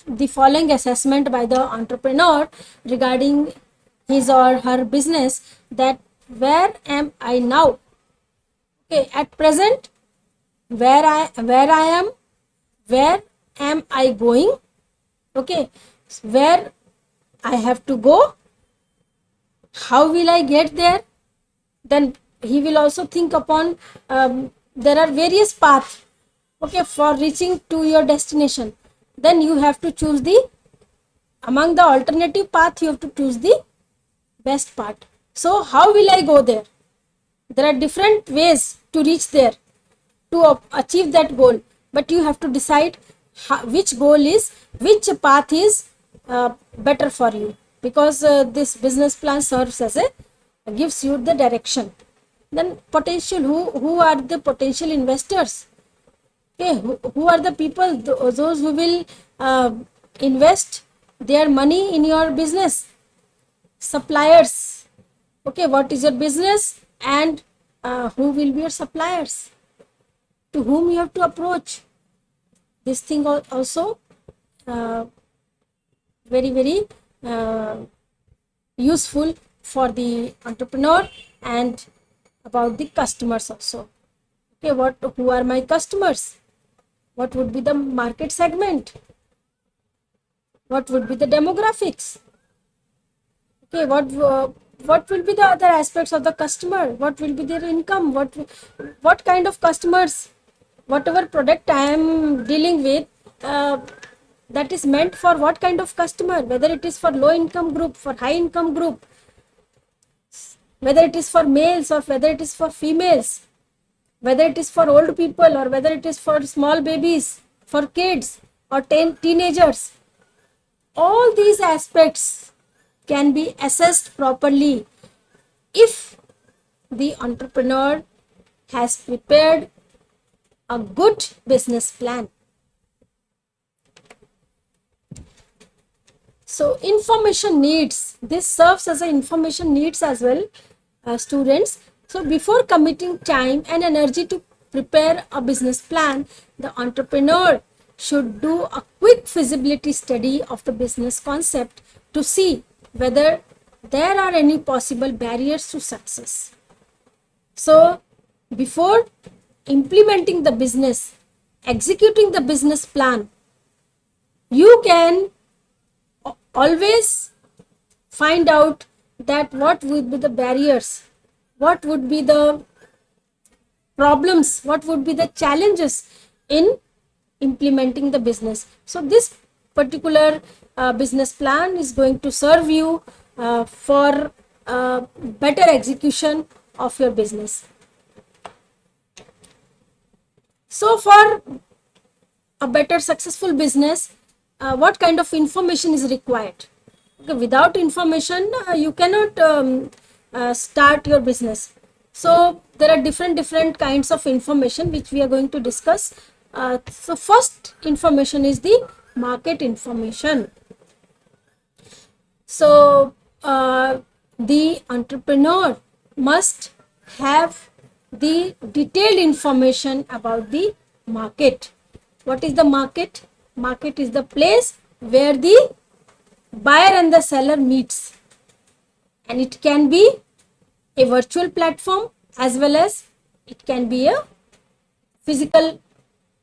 the following assessment by the entrepreneur regarding his or her business, that where am I now? Okay, at present, where I am, where am I going? Okay, where I have to go, how will I get there? Then he will also think upon there are various paths, okay, for reaching to your destination. Then you have to choose the, among the alternative path, you have to choose the best part. So how will I go there? There are different ways to reach there, to achieve that goal, but you have to decide which path is better for you, because this business plan serves as a, gives you the direction. Then potential, who are the potential investors? Okay, who are the people, those who will invest their money in your business? Suppliers. Okay, what is your business, and who will be your suppliers, to whom you have to approach? This thing also very useful for the entrepreneur. And about the customers also. Okay, who are my customers? What would be the market segment? What would be the demographics? Okay, what will be the other aspects of the customer? What will be their income? What kind of customers? Whatever product I am dealing with, that is meant for what kind of customer? Whether it is for low income group, for high income group, whether it is for males or whether it is for females, whether it is for old people or whether it is for small babies, for kids or teenagers. All these aspects can be assessed properly if the entrepreneur has prepared a good business plan. So information needs, this serves as an information needs as well, students. So before committing time and energy to prepare a business plan, the entrepreneur should do a quick feasibility study of the business concept to see whether there are any possible barriers to success. So before implementing the business, executing the business plan, you can always find out that what would be the barriers, what would be the problems, what would be the challenges in implementing the business. So this particular business plan is going to serve you for better execution of your business. So for a better successful business, what kind of information is required? Okay, without information, you cannot start your business. So there are different kinds of information which we are going to discuss. So first information is the market information. So the entrepreneur must have the detailed information about the market. What is the market? Market is the place where the buyer and the seller meets, and it can be a virtual platform as well as it can be a physical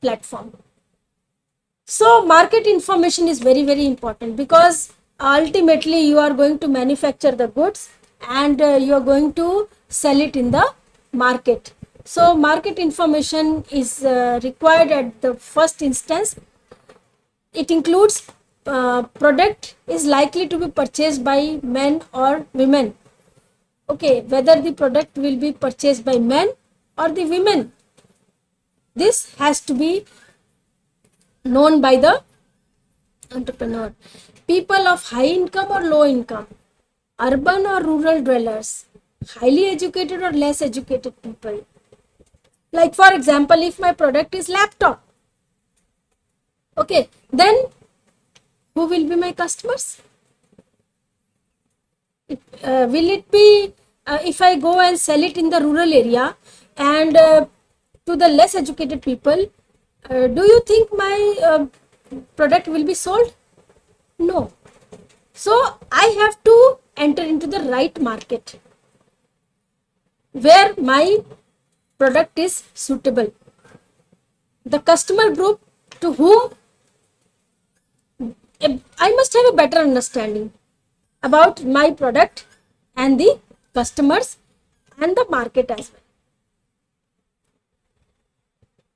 platform. So market information is very important, because ultimately you are going to manufacture the goods and you are going to sell it in the market. So market information is required at the first instance. It includes product is likely to be purchased by men or women. Okay, whether the product will be purchased by men or the women, this has to be known by the entrepreneur. People of high income or low income, urban or rural dwellers, highly educated or less educated people. Like for example, if my product is laptop, okay, then who will be my customers? Will it be if I go and sell it in the rural area and to the less educated people, do you think my product will be sold? No. So I have to enter into the right market where my product is suitable. The customer group to whom I must have a better understanding about my product and the customers and the market as well.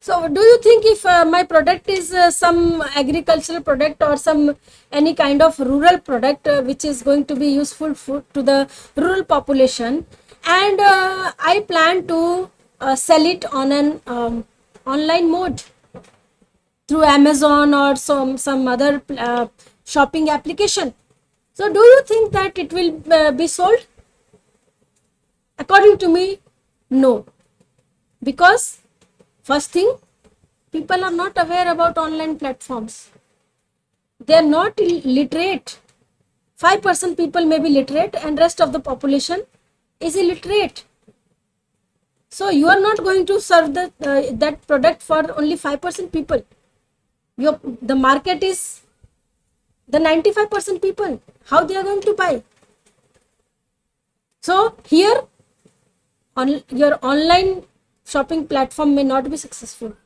So do you think if my product is some agricultural product or some any kind of rural product which is going to be useful to the rural population, and I plan to sell it on an online mode through Amazon or some other shopping application, so do you think that it will be sold? According to me, no. Because first thing, people are not aware about online platforms. They are not literate. 5% people may be literate and rest of the population is illiterate. So you are not going to serve that product for only 5% people. The market is the 95% people. How they are going to buy? So here your online shopping platform may not be successful.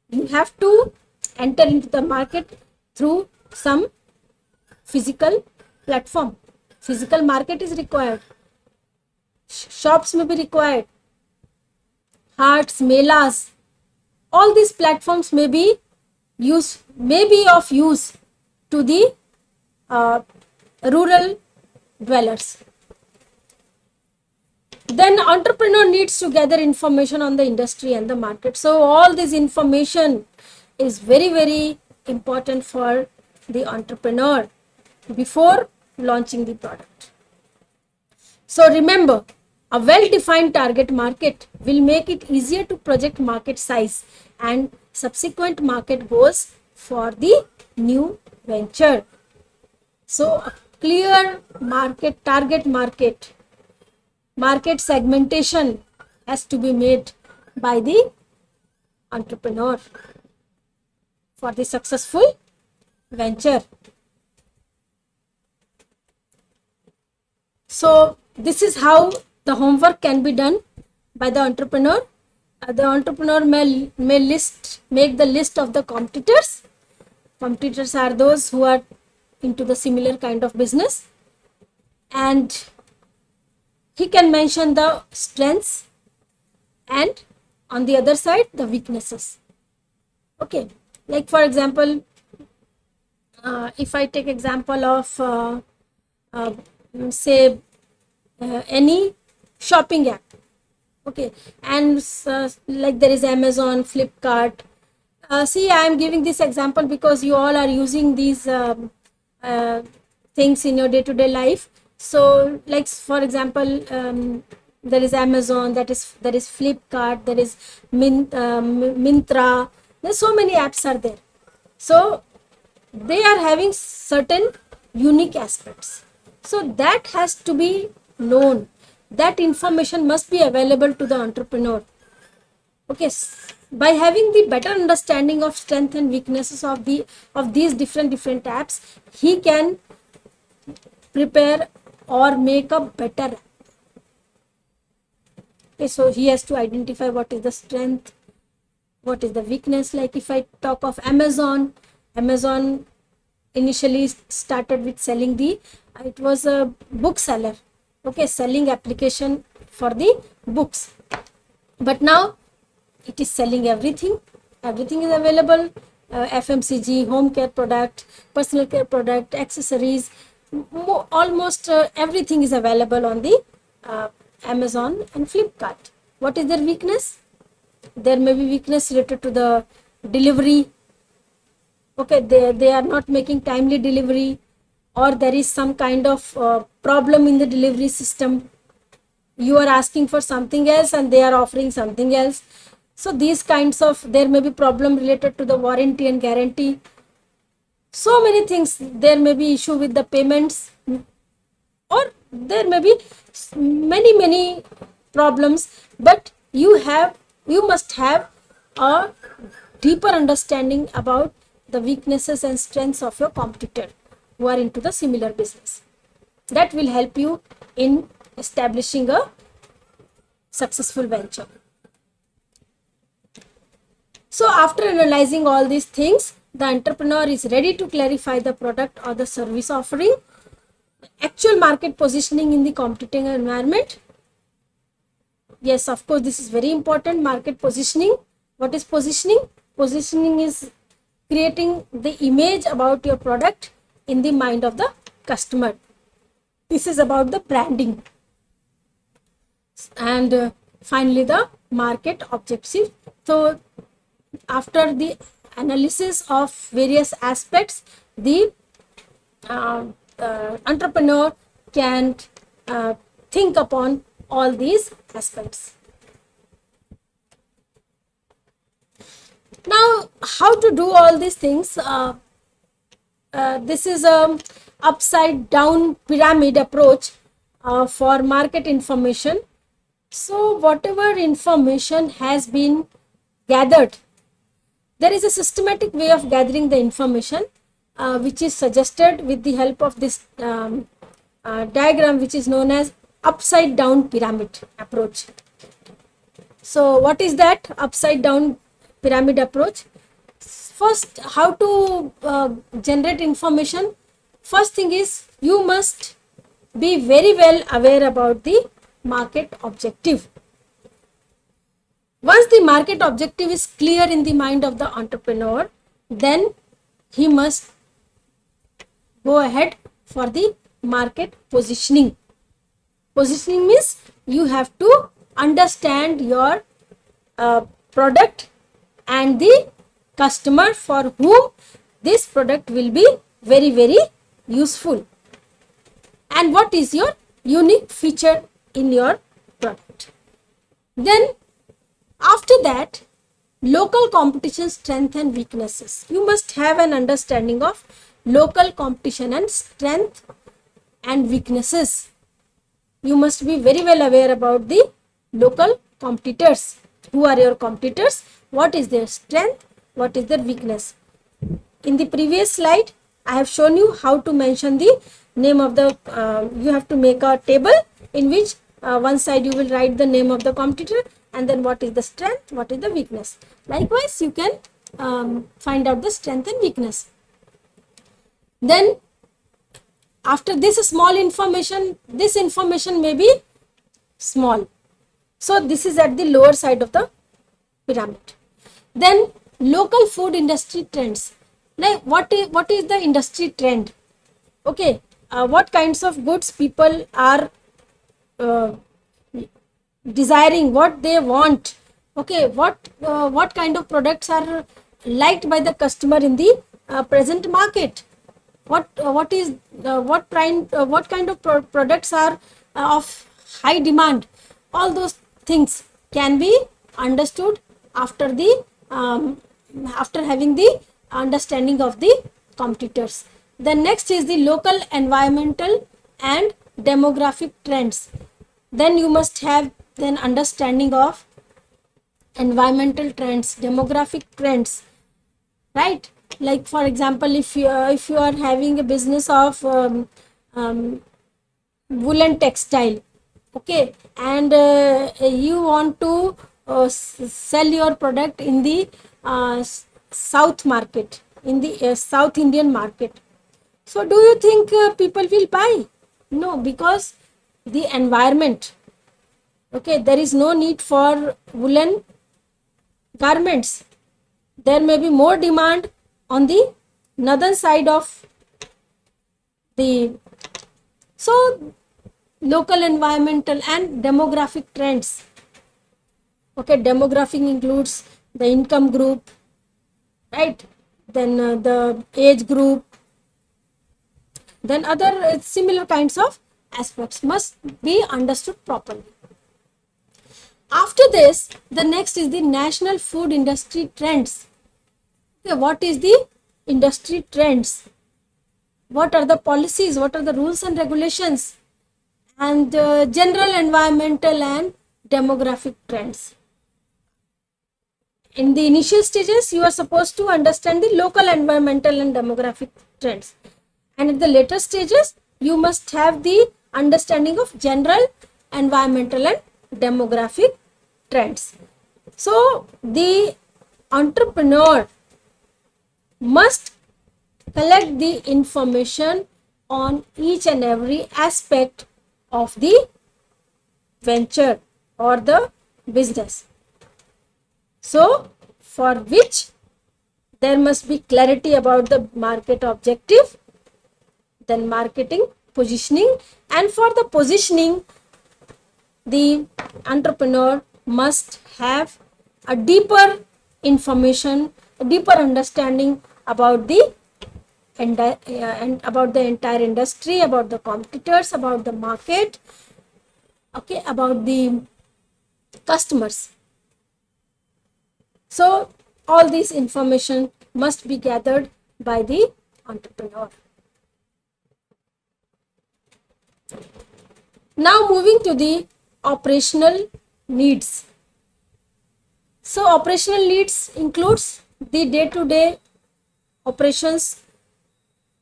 You have to enter into the market through some physical platform. Physical market is required. Shops may be required. Hats, melas, all these platforms may be of use to the rural dwellers. Then entrepreneur needs to gather information on the industry and the market. So all this information is very important for the entrepreneur before launching the product. So remember, a well-defined target market will make it easier to project market size and subsequent market goals for the new venture. So a clear target market segmentation has to be made by the entrepreneur for the successful venture. So this is how the homework can be done by the entrepreneur. The entrepreneur may make the list of the competitors. Competitors are those who are into the similar kind of business, and he can mention the strengths and on the other side the weaknesses. Okay, like for example, if I take example of uh, say any shopping app, okay, and like there is Amazon, Flipkart. See, I am giving this example because you all are using these uh, things in your day-to-day life. So like for example, there is Amazon, there is Flipkart, there is Mintra. There's so many apps are there. So they are having certain unique aspects, so that has to be known. That information must be available to the entrepreneur. Okay, by having the better understanding of strength and weaknesses of these different apps, he can prepare or make a better app. Okay, so he has to identify what is the strength, what is the weakness. Like if I talk of Amazon initially started with selling it was a bookseller, okay, selling application for the books, but now it is selling everything is available. FMCG, home care product, personal care product, accessories, almost everything is available on the Amazon and Flipkart. What is their weakness? There may be weakness related to the delivery. Okay, they are not making timely delivery, or there is some kind of problem in the delivery system. You are asking for something else and they are offering something else. So these kinds of, there may be problem related to the warranty and guarantee. So many things. There may be issue with the payments, or there may be many problems, but you must have a deeper understanding about the weaknesses and strengths of your competitor who are into the similar business. That will help you in establishing a successful venture. So after analyzing all these things, the entrepreneur is ready to clarify the product or the service offering, actual market positioning in the competing environment. Yes, of course, this is very important. Market positioning. What is positioning? Positioning is creating the image about your product in the mind of the customer. This is about the branding. And finally, the market objective. So after the analysis of various aspects, the entrepreneur can think upon all these aspects. Now, how to do all these things? This is a upside down pyramid approach for market information. So whatever information has been gathered, there is a systematic way of gathering the information, which is suggested with the help of this diagram, which is known as upside down pyramid approach. So what is that upside down pyramid approach? First, how to generate information? First thing is, you must be very well aware about the market objective. Once the market objective is clear in the mind of the entrepreneur, then he must go ahead for the market positioning. Positioning means you have to understand your product and the customer for whom this product will be very useful, and what is your unique feature in your product. Then after that, local competition strength and weaknesses. You must have an understanding of local competition and strength and weaknesses. You must be very well aware about the local competitors. Who are your competitors? What is their strength? What is their weakness? In the previous slide, I have shown you how to mention the name of the, you have to make a table in which one side you will write the name of the competitor, and then what is the strength, what is the weakness. Likewise, you can find out the strength and weakness. Then after this small information, this information may be small. So this is at the lower side of the pyramid. Then local food industry trends. Like what is the industry trend? Okay, what kinds of goods people are uh, desiring, what they want. Okay, what kind of products are liked by the customer in the present market? What kind of products are of high demand? All those things can be understood after the after having the understanding of the competitors. Then next is the local environmental and demographic trends. Then you must have then understanding of environmental trends, demographic trends, right? Like for example, if you are having a business of um, woolen textile, okay, and you want to sell your product in the south market, in the south Indian market. So do you think people will buy? No, because the environment, okay, there is no need for woolen garments. There may be more demand on the northern side of the, so local environmental and demographic trends. Okay, demographic includes the income group, right? Then the age group, then other similar kinds of aspects must be understood properly. After this, the next is the national food industry trends. Okay, what is the industry trends? What are the policies? What are the rules and regulations? And general environmental and demographic trends. In the initial stages, you are supposed to understand the local environmental and demographic trends. And at the later stages, you must have the understanding of general environmental and demographic trends. So the entrepreneur must collect the information on each and every aspect of the venture or the business. So for which there must be clarity about the market objective, then marketing, positioning, and for the positioning, the entrepreneur must have a deeper information, a deeper understanding about the and about the entire industry, about the competitors, about the market, okay, about the customers. So all this information must be gathered by the entrepreneur. Now moving to the operational needs. So operational needs includes the day-to-day operations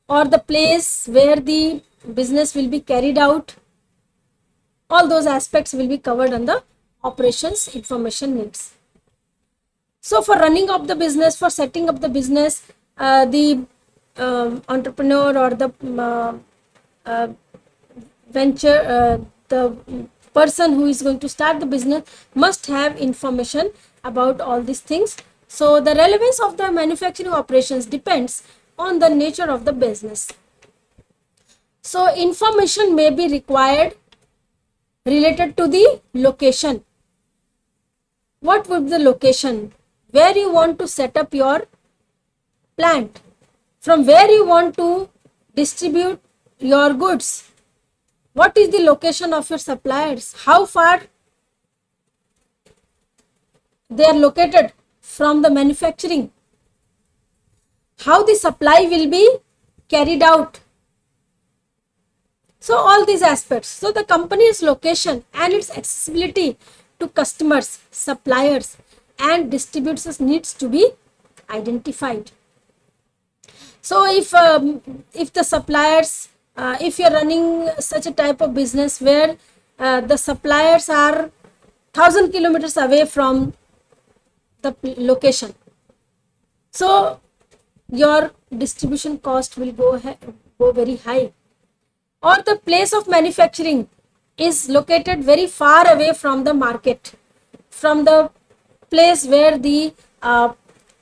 or the place where the business will be carried out. All those aspects will be covered under operations information needs. So for running of the business, for setting up the business, the entrepreneur or the the person who is going to start the business must have information about all these things. So the relevance of the manufacturing operations depends on the nature of the business. So information may be required related to the location. What would be the location? Where you want to set up your plant? From where you want to distribute your goods? What is the location of your suppliers? How far they are located from the manufacturing? How the supply will be carried out? So all these aspects. So the company's location and its accessibility to customers, suppliers, and distributors needs to be identified. So if the suppliers, if you're running such a type of business where the suppliers are 1,000 kilometers away from the location, so your distribution cost will go very high. Or the place of manufacturing is located very far away from the market, from the place where the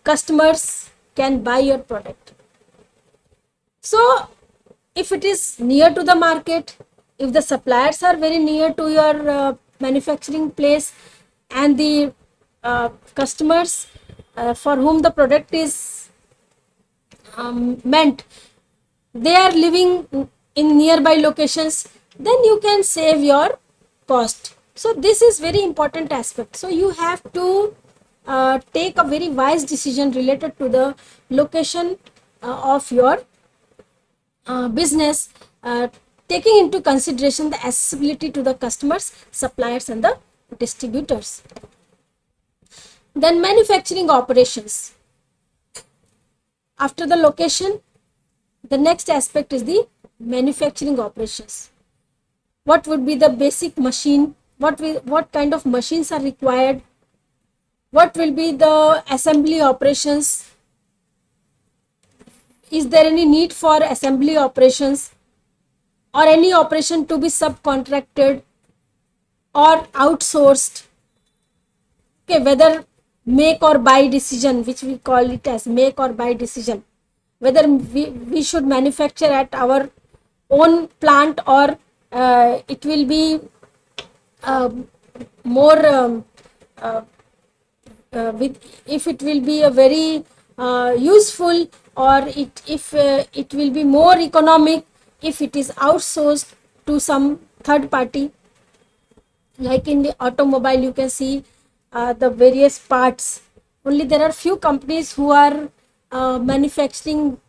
customers can buy your product. So if it is near to the market, if the suppliers are very near to your manufacturing place, and the customers for whom the product is meant, they are living in nearby locations, then you can save your cost. So this is very important aspect. So you have to take a very wise decision related to the location of your business, taking into consideration the accessibility to the customers, suppliers, and the distributors. Then manufacturing operations. After the location, the next aspect is the manufacturing operations. What would be the basic machine? What kind of machines are required? What will be the assembly operations? Is there any need for assembly operations, or any operation to be subcontracted or outsourced? Okay, whether make or buy decision, which we call it as make or buy decision, whether we should manufacture at our own plant, or it will be more with, if it will be a very useful, or if it will be more economic if it is outsourced to some third party. Like in the automobile, you can see the various parts. Only there are few companies who are manufacturing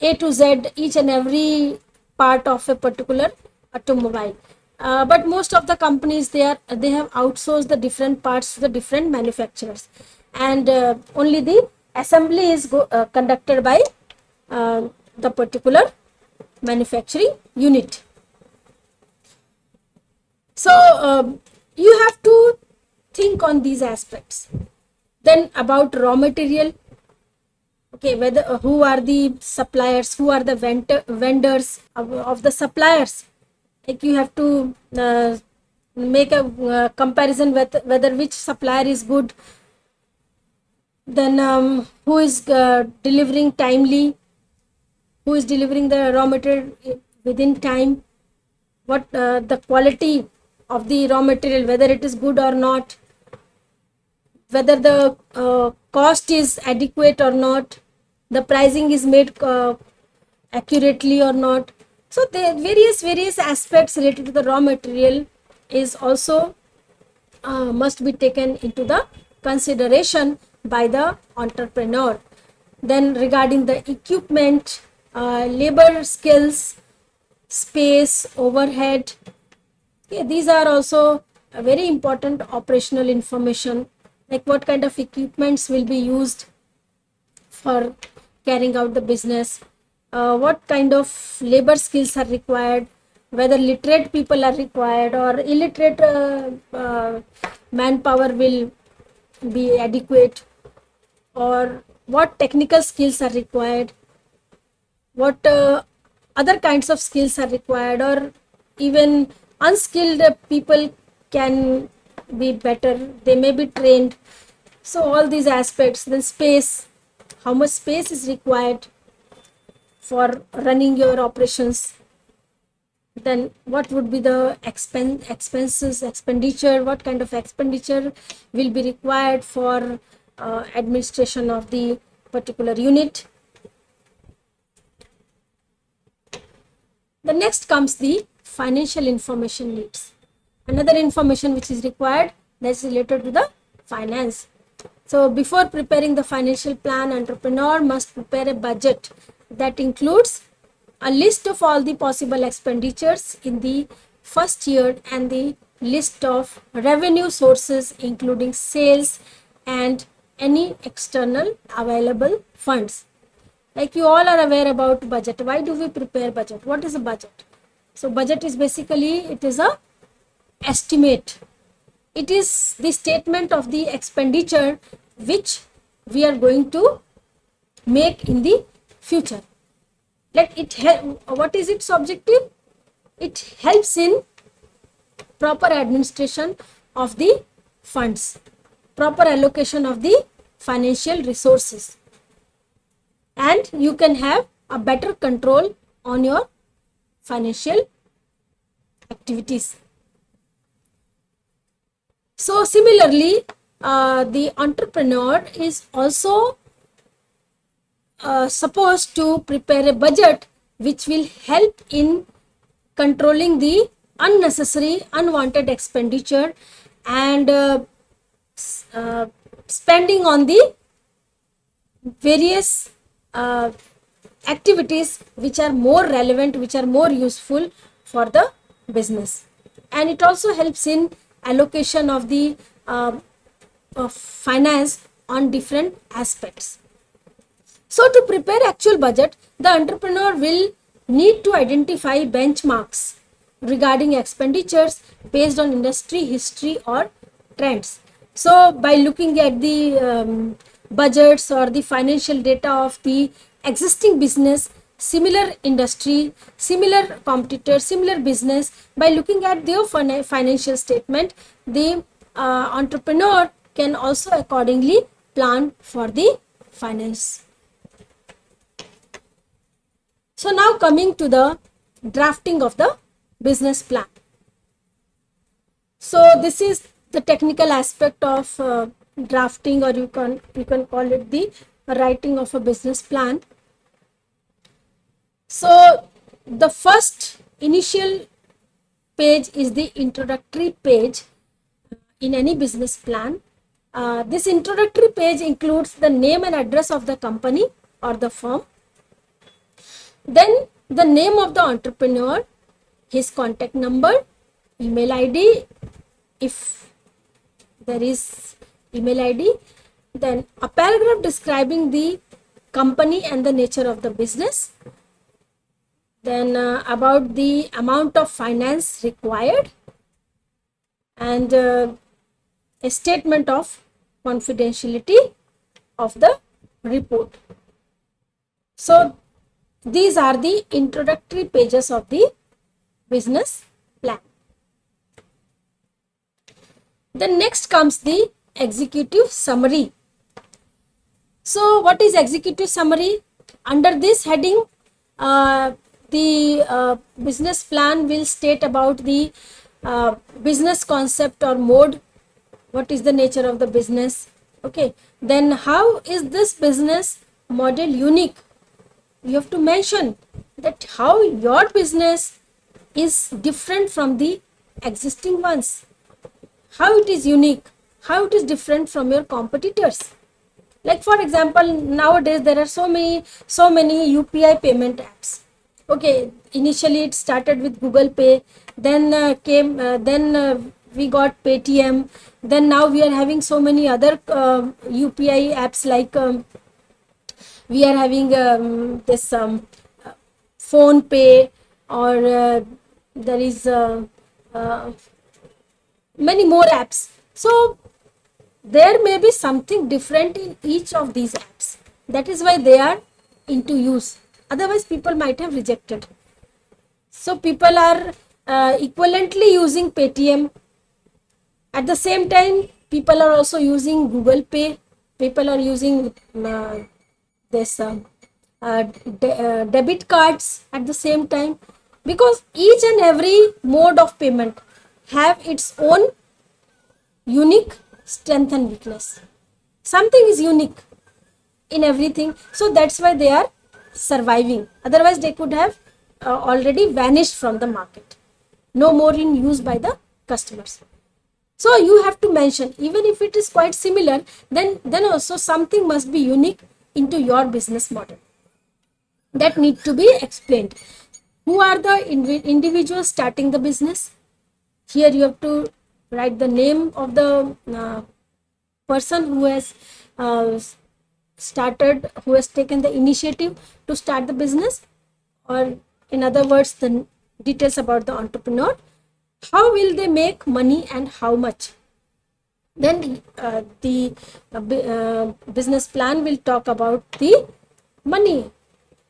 A to Z, each and every part of a particular automobile. But most of the companies, they have outsourced the different parts to the different manufacturers, and only the assembly is conducted by the particular manufacturing unit. So you have to think on these aspects. Then about raw material. Okay, whether who are the suppliers, who are the vendors of the suppliers. Like you have to make a comparison with whether which supplier is good. Then who is delivering timely, who is delivering the raw material within time, what the quality of the raw material, whether it is good or not, whether the cost is adequate or not, the pricing is made accurately or not. So the various aspects related to the raw material is also must be taken into the consideration by the entrepreneur. Then regarding the equipment, labor skills, space, overhead, okay, these are also a very important operational information, like what kind of equipments will be used for carrying out the business, what kind of labor skills are required, whether literate people are required or illiterate manpower will be adequate, or what technical skills are required, what other kinds of skills are required, or even unskilled people can be better, they may be trained. So all these aspects. Then space, how much space is required for running your operations. Then what would be the expenditure, what kind of expenditure will be required for administration of the particular unit. The next comes the financial information needs. Another information which is required, that's related to the finance. So before preparing the financial plan, entrepreneur must prepare a budget that includes a list of all the possible expenditures in the first year and the list of revenue sources including sales and any external available funds. Like you all are aware about budget. Why do we prepare budget? What is a budget? So budget is basically, it is a estimate. It is the statement of the expenditure which we are going to make in the future. Like what is its objective? It helps in proper administration of the funds, proper allocation of the financial resources, and you can have a better control on your financial activities. So similarly, the entrepreneur is also supposed to prepare a budget which will help in controlling the unnecessary unwanted expenditure and spending on the various activities which are more relevant, which are more useful for the business. And it also helps in allocation of the of finance on different aspects. So to prepare actual budget, the entrepreneur will need to identify benchmarks regarding expenditures based on industry history or trends. So by looking at the budgets or the financial data of the existing business, similar industry, similar competitors, similar business, by looking at their financial statement, the entrepreneur can also accordingly plan for the finance. So now coming to the drafting of the business plan. So this is the technical aspect of drafting, or you can call it the writing of a business plan. So the first initial page is the introductory page in any business plan. This introductory page includes the name and address of the company or the firm, then the name of the entrepreneur, his contact number, email ID if there is email ID, then a paragraph describing the company and the nature of the business, then about the amount of finance required, and a statement of confidentiality of the report. So these are the introductory pages of the business plan. Then next comes the executive summary. So what is executive summary? Under this heading, the business plan will state about the business concept or mode, what is the nature of the business, okay, then how is this business model unique. You have to mention that how your business is different from the existing ones, how it is unique, how it is different from your competitors. Like for example, nowadays there are so many UPI payment apps. Okay, initially it started with Google Pay, then we got Paytm, then now we are having so many other UPI apps, like we are having this Phone Pay, or there is many more apps. So there may be something different in each of these apps. That is why they are into use. Otherwise, people might have rejected. So people are equivalently using Paytm. At the same time, people are also using Google Pay. People are using this debit cards at the same time, because each and every mode of payment have its own unique strength and weakness. Something is unique in everything, so that's why they are surviving. Otherwise they could have already vanished from the market, no more in use by the customers. So you have to mention, even if it is quite similar, then also something must be unique into your business model, that need to be explained. Who are the individuals starting the business? Here you have to write the name of the person who has who has taken the initiative to start the business, or in other words, the details about the entrepreneur. How will they make money and how much? Then the business plan will talk about the money.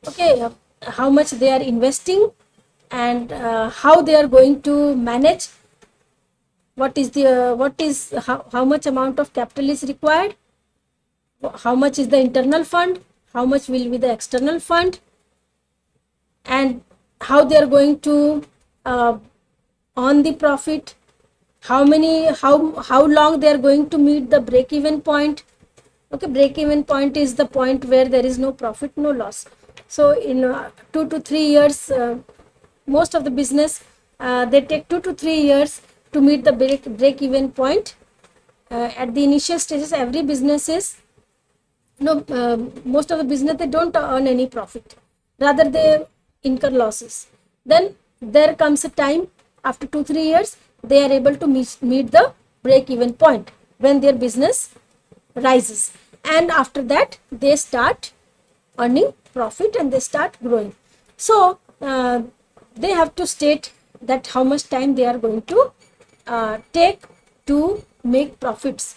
Okay, how much they are investing, and how they are going to manage. What is how much amount of capital is required? How much is the internal fund? How much will be the external fund? and how they are going to uh, earn the profit, how long they are going to meet the break even point. Okay, break even point is the point where there is no profit, no loss. So in 2 to 3 years, most of the business, they take 2 to 3 years to meet the break even point. At the initial stages, every business is, most of the business, they don't earn any profit, rather they incur losses. Then there comes a time after 2 3 years, they are able to meet the break even point when their business rises, and after that they start earning profit and they start growing. So they have to state that how much time they are going to take to make profits.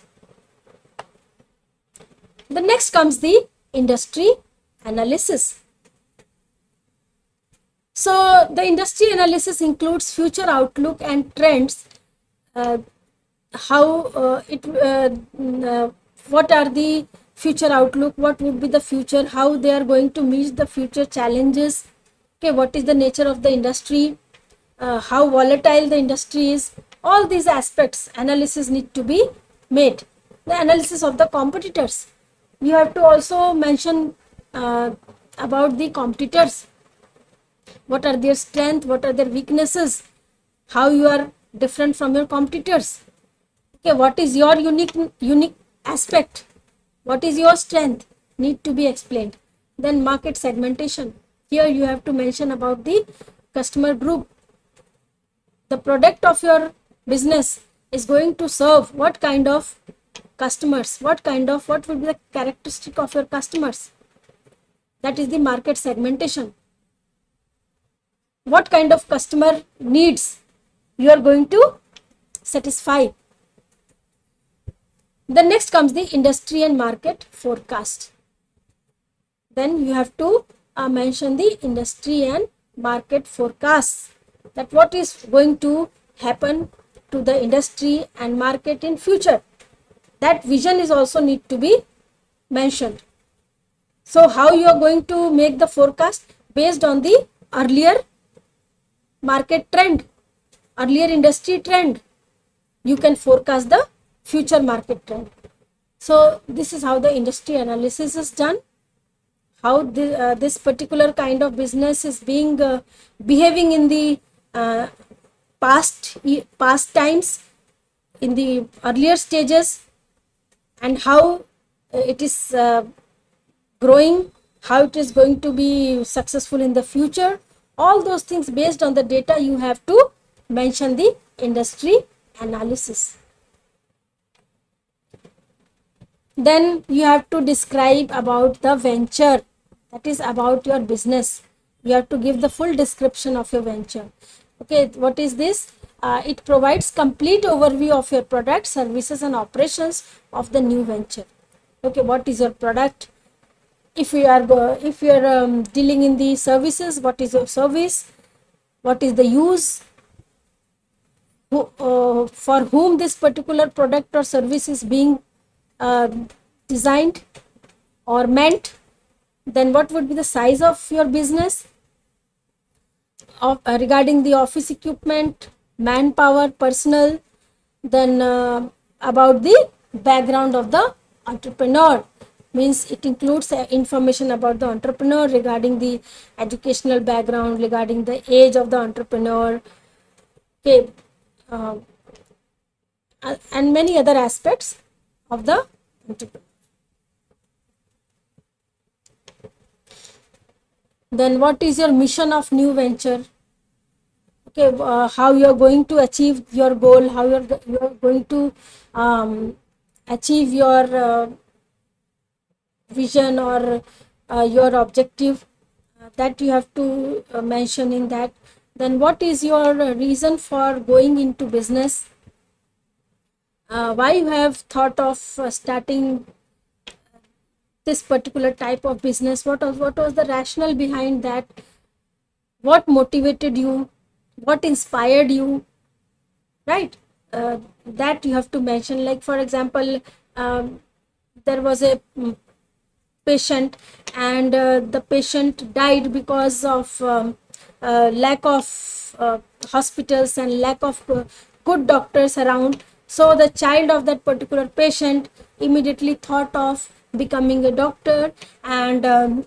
The next comes the industry analysis. So the industry analysis includes future outlook and trends. Uh, how it what are the future outlook, what would be the future, how they are going to meet the future challenges. Okay, what is the nature of the industry, how volatile the industry is. All these aspects analysis need to be made. The analysis of the competitors, you have to also mention about the competitors. What are their strength, what are their weaknesses, how you are different from your competitors. Okay, what is your unique aspect, what is your strength, need to be explained. Then market segmentation, here you have to mention about the customer group. The product of your business is going to serve what kind of customers, what would be the characteristic of your customers. That is the market segmentation. What kind of customer needs you are going to satisfy. Then next comes the industry and market forecast. Then you have to mention the industry and market forecasts, that what is going to happen to the industry and market in future. That vision is also need to be mentioned. So how you are going to make the forecast? Based on the earlier market trend, earlier industry trend, you can forecast the future market trend. So this is how the industry analysis is done, how this particular kind of business is being behaving in the past times, in the earlier stages, and how it is growing, how it is going to be successful in the future. All those things, based on the data, you have to mention the industry analysis. Then you have to describe about the venture, that is about your business. You have to give the full description of your venture. Okay, what is this? It provides complete overview of your product, services and operations of the new venture. Okay, what is your product? If you are dealing in the services, what is your service, what is the use, for whom this particular product or service is being designed or meant. Then what would be the size of your business, of regarding the office equipment, manpower, personnel. Then about the background of the entrepreneur, means it includes information about the entrepreneur, regarding the educational background, regarding the age of the entrepreneur. Okay, and many other aspects of the entrepreneur. Then what is your mission of new venture? Okay, how you are going to achieve your goal, how you are going to achieve your vision or your objective, that you have to mention in that. Then what is your reason for going into business, why you have thought of starting this particular type of business, what was the rationale behind that, what motivated you, what inspired you, right? That you have to mention. Like for example, there was a patient, and the patient died because of lack of hospitals and lack of good doctors around. So the child of that particular patient immediately thought of becoming a doctor and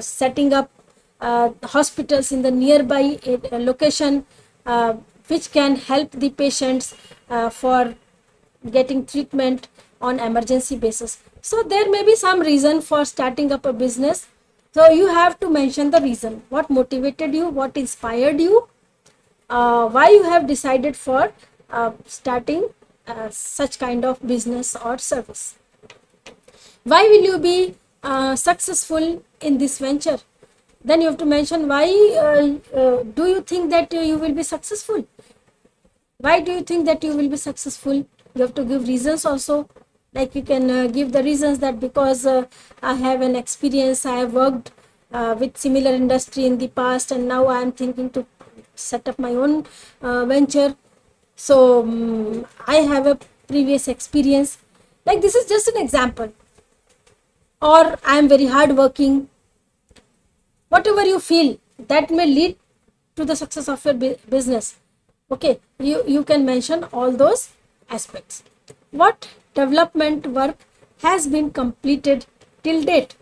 setting up hospitals in the nearby location, which can help the patients for getting treatment on emergency basis. So there may be some reason for starting up a business. So you have to mention the reason, what motivated you, what inspired you, why you have decided for starting such kind of business or service. Why will you be successful in this venture? Then you have to mention why do you think that you will be successful. Why do you think that you will be successful? You have to give reasons also. Like you can give the reasons that because I have an experience, I have worked with similar industry in the past, and now I am thinking to set up my own venture. So I have a previous experience. Like this is just an example. Or I am very hardworking. Whatever you feel that may lead to the success of your business. Okay, you can mention all those aspects. What development work has been completed till date?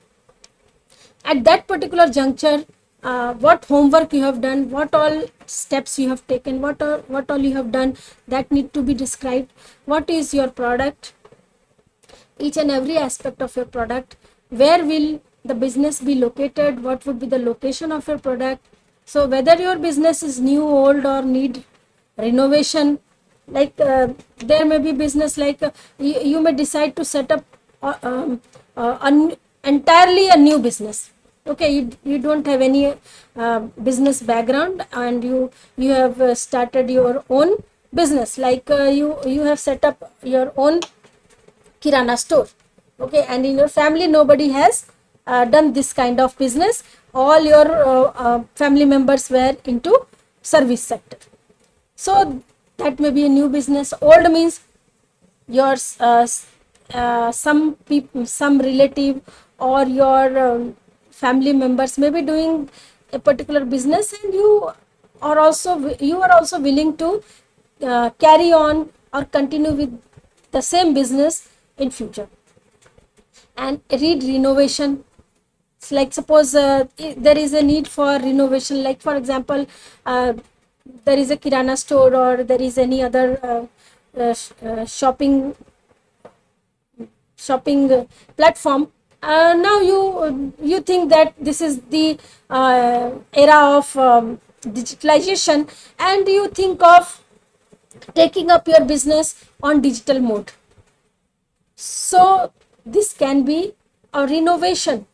At that particular juncture, what homework you have done, what all steps you have taken, what all you have done, that need to be described. What is your product, each and every aspect of your product, where will the business be located, what would be the location of your product. So whether your business is new, old, or need renovation, like there may be business like you may decide to set up entirely a new business. Okay, you don't have any business background, and you have started your own business, like you have set up your own kirana store. Okay, and in your family nobody has done this kind of business. All your family members were into service sector. So that may be a new business. Old means your some people, some relative, or your family members may be doing a particular business, and you are also willing to carry on or continue with the same business in future. And read renovation. It's like suppose there is a need for renovation, like for example there is a kirana store, or there is any other shopping platform. Now you think that this is the era of digitalization, and you think of taking up your business on digital mode. So this can be a renovation,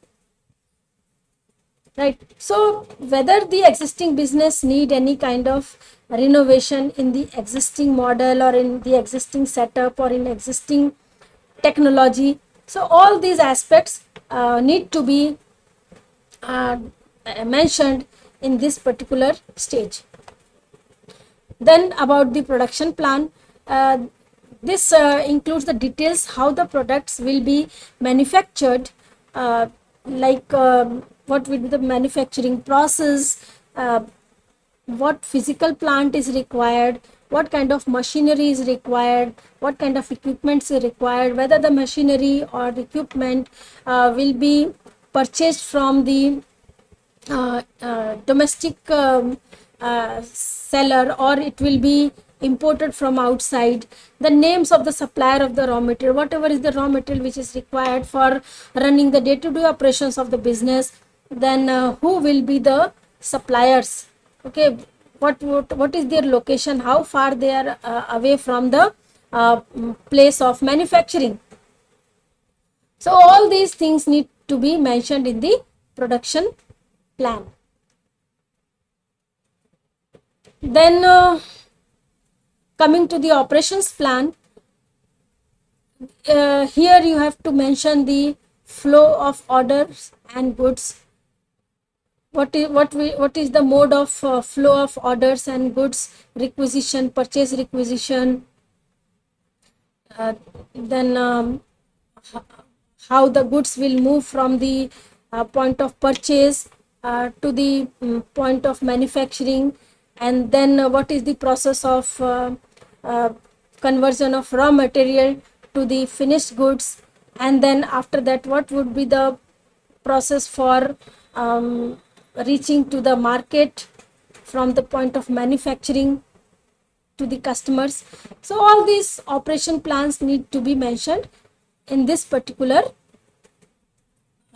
right? So whether the existing business need any kind of renovation in the existing model, or in the existing setup, or in existing technology, so all these aspects need to be mentioned in this particular stage. Then about the production plan, this includes the details how the products will be manufactured, like what will be the manufacturing process, what physical plant is required, what kind of machinery is required, what kind of equipment is required, whether the machinery or the equipment will be purchased from the domestic seller, or it will be imported from outside. The names of the supplier of the raw material, whatever is the raw material which is required for running the day-to-day operations of the business. Then who will be the suppliers? Okay, what is their location, how far they are away from the place of manufacturing. So all these things need to be mentioned in the production plan. Then coming to the operations plan, here you have to mention the flow of orders and goods. What is the mode of flow of orders and goods requisition, purchase requisition. Then how the goods will move from the point of purchase to the point of manufacturing, and then what is the process of uh, conversion of raw material to the finished goods, and then after that what would be the process for reaching to the market from the point of manufacturing to the customers. So all these operation plans need to be mentioned in this particular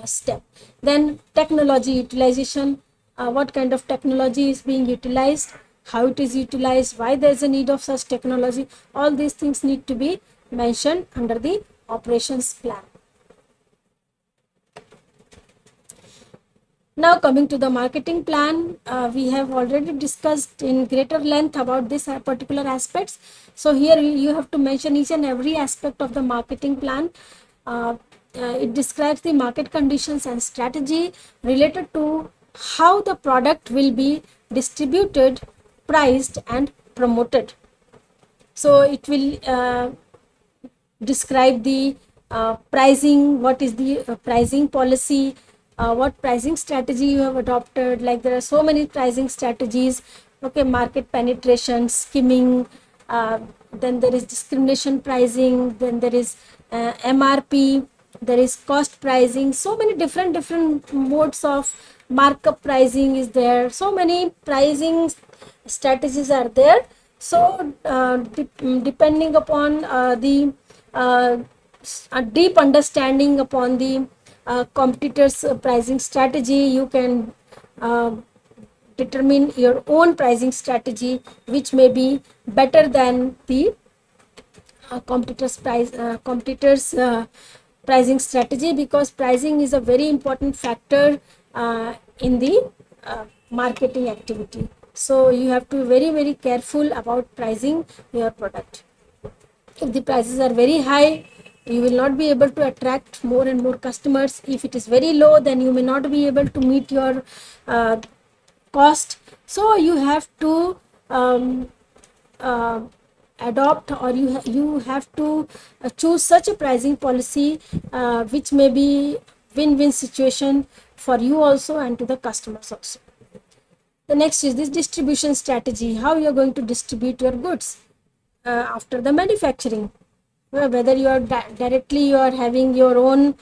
step. Then technology utilization, what kind of technology is being utilized, how it is utilized, why there is a need of such technology. All these things need to be mentioned under the operations plan. Now coming to the marketing plan, we have already discussed in greater length about this particular aspects. So here you have to mention each and every aspect of the marketing plan. It describes the market conditions and strategy related to how the product will be distributed, priced and promoted. So it will describe the pricing, what is the pricing policy, what pricing strategy you have adopted. Like there are so many pricing strategies. Okay, market penetration, skimming, then there is discrimination pricing, then there is MRP, there is cost pricing. So many different modes of markup pricing is there. So many pricing strategies are there. So depending upon the a deep understanding upon the competitors pricing strategy, you can determine your own pricing strategy which may be better than the competitors pricing strategy, because pricing is a very important factor in the marketing activity. So you have to be very careful about pricing your product. If the prices are very high, you will not be able to attract more and more customers. If it is very low, then you may not be able to meet your cost. So you have to adopt, or you have to choose such a pricing policy which may be win-win situation for you also and to the customers also. The next is this distribution strategy, how you are going to distribute your goods after the manufacturing. Whether you are directly you are having your own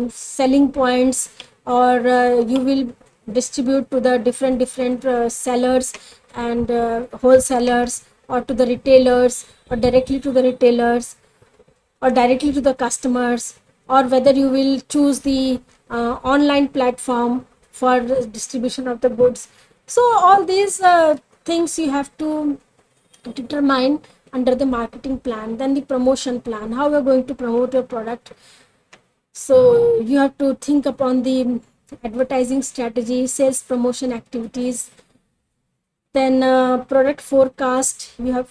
selling points, or you will distribute to the different sellers and wholesalers, or to the retailers, or directly to the retailers, or directly to the customers, or whether you will choose the online platform for the distribution of the goods. So all these things you have to determine under the marketing plan. Then the promotion plan, how you're going to promote your product. So you have to think upon the advertising strategy, sales promotion activities. Then product forecast, you are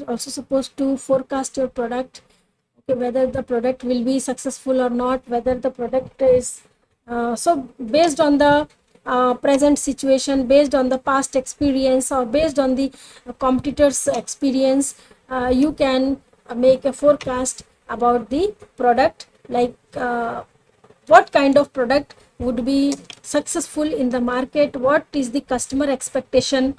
also supposed to forecast your product. Okay, whether the product will be successful or not, whether the product is so based on the present situation, based on the past experience, or based on the competitors experience, you can make a forecast about the product, like what kind of product would be successful in the market, what is the customer expectation,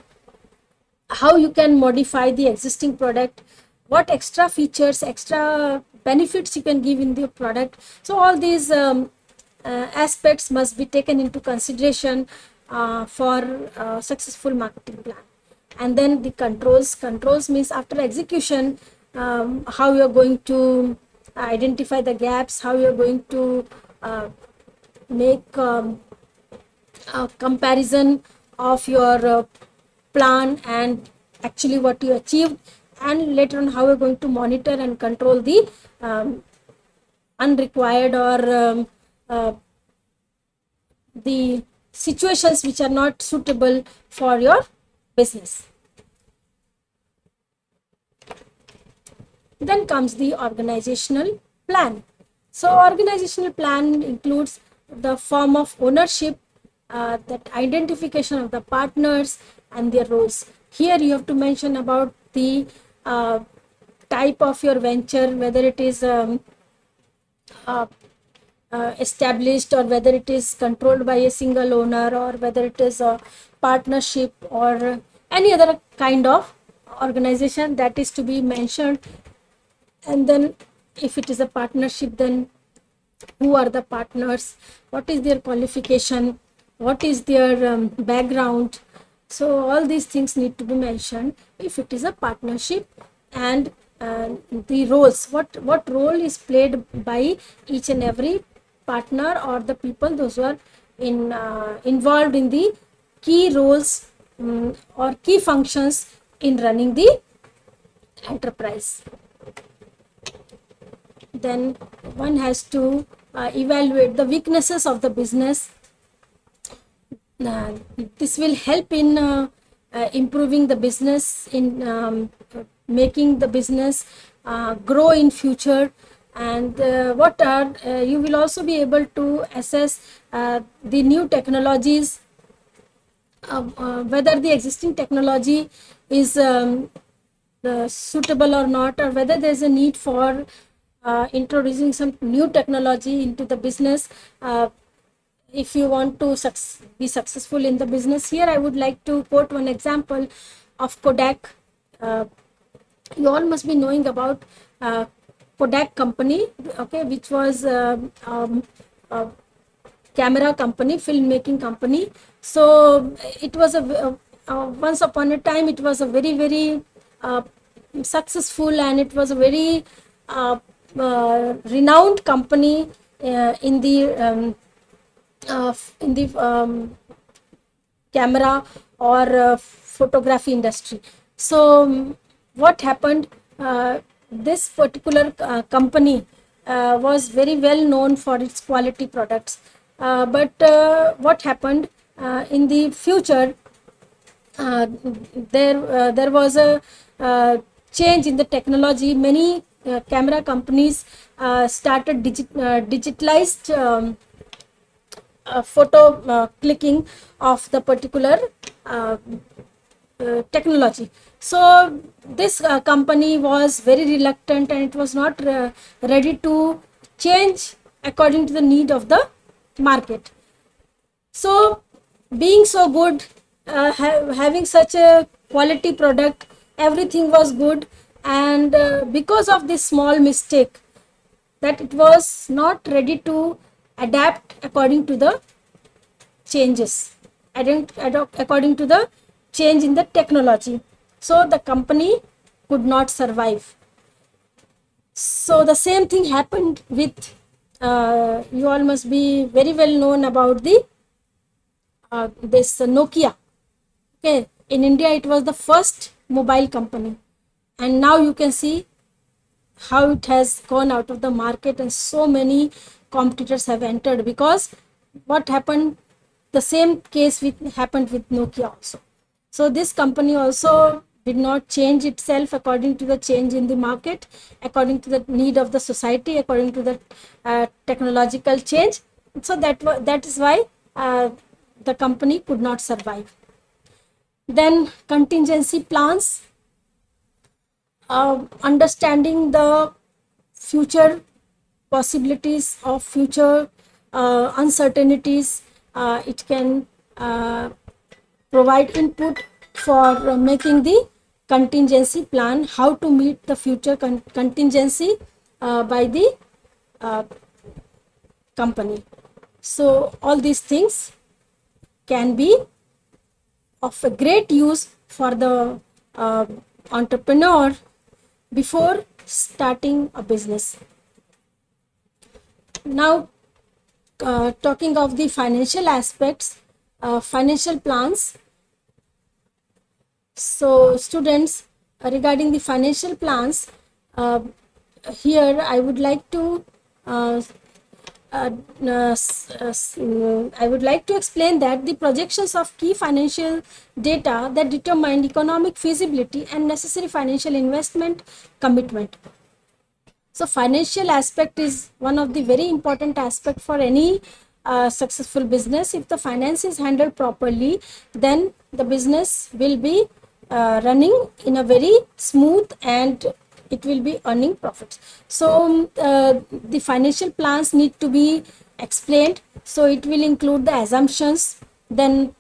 how you can modify the existing product, what extra features, extra benefits you can give in the product. So all these aspects must be taken into consideration for successful marketing plan. And then the controls means after execution, how you are going to identify the gaps, how you are going to make a comparison of your plan and actually what you achieved, and later on how you're going to monitor and control the unrequired or the situations which are not suitable for your business. Then comes the organizational plan. So organizational plan includes the form of ownership, that identification of the partners and their roles. Here you have to mention about the type of your venture, whether it is established, or whether it is controlled by a single owner, or whether it is a partnership or any other kind of organization, that is to be mentioned. And then if it is a partnership, then who are the partners, what is their qualification, what is their background. So all these things need to be mentioned if it is a partnership. And the roles, what role is played by each and every partner, or the people, those who are involved in the key roles, or key functions in running the enterprise. Then one has to evaluate the weaknesses of the business. This will help in improving the business, in making the business grow in future. And what are you will also be able to assess the new technologies, whether the existing technology is suitable or not, or whether there is a need for introducing some new technology into the business. If you want to be successful in the business, here I would like to quote one example of Kodak. You all must be knowing about Kodak company, okay, which was a camera company, filmmaking company. So it was once upon a time, it was a very successful, and it was a very renowned company in the camera or photography industry. So what happened, this particular company was very well known for its quality products, but what happened in the future, there was a change in the technology. Many camera companies started digitalized photo clicking of the particular technology. So this company was very reluctant, and it was not ready to change according to the need of the market. So being so good, having such a quality product, everything was good, and because of this small mistake, that it was not ready to adapt according to the changes, according to the change in the technology. So the company could not survive. So the same thing happened with, you all must be very well known about the this Nokia. Okay, in India it was the first mobile company, and now you can see how it has gone out of the market, and so many competitors have entered. Because what happened, the same case happened with Nokia also. So this company also did not change itself according to the change in the market, according to the need of the society, according to the technological change. So that is why the company could not survive. Then contingency plans, understanding the future possibilities of future uncertainties. It can provide input for making the contingency plan, how to meet the future contingency by the company. So all these things can be of a great use for the entrepreneur before starting a business. Now, talking of the financial aspects, financial plans. So students, regarding the financial plans, here I would like to I would like to explain that the projections of key financial data that determine economic feasibility and necessary financial investment commitment. So financial aspect is one of the very important aspect for any successful business. If the finance is handled properly, then the business will be running in a very smooth and it will be earning profits. So the financial plans need to be explained. So it will include the assumptions, then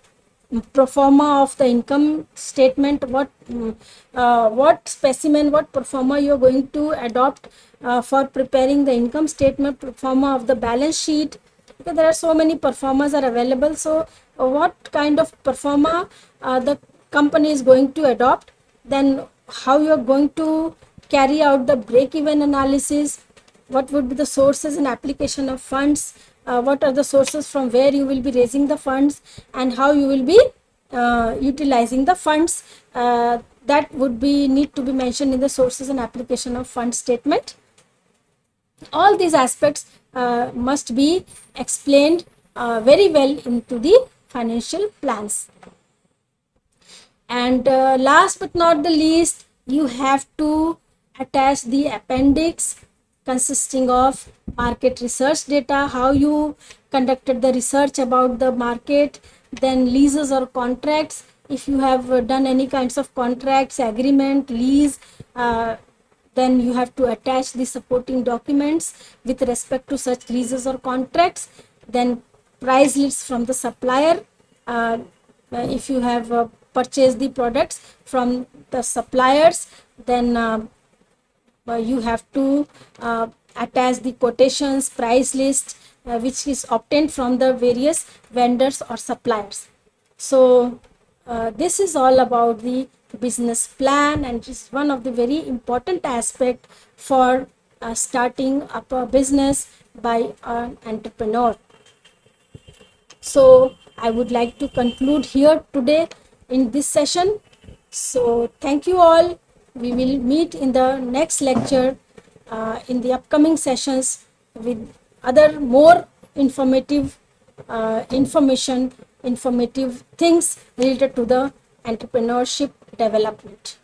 pro forma of the income statement, what specimen, what pro forma you are going to adopt for preparing the income statement, pro forma of the balance sheet, because there are so many pro formas are available. So what kind of pro forma the company is going to adopt, then how you are going to carry out the break even analysis, what would be the sources and application of funds, what are the sources from where you will be raising the funds, and how you will be utilizing the funds, that would be need to be mentioned in the sources and application of fund statement. All these aspects must be explained very well into the financial plans. And last but not the least, you have to attach the appendix consisting of market research data, how you conducted the research about the market, then leases or contracts, if you have done any kinds of contracts, agreement, lease, then you have to attach the supporting documents with respect to such leases or contracts. Then price lists from the supplier, if you have purchased the products from the suppliers, then you have to attach the quotations, price list, which is obtained from the various vendors or suppliers. So this is all about the business plan, and it is one of the very important aspect for starting up a business by an entrepreneur. So I would like to conclude here today in this session. So thank you all. We will meet in the next lecture in the upcoming sessions with other more informative informative things related to the entrepreneurship development.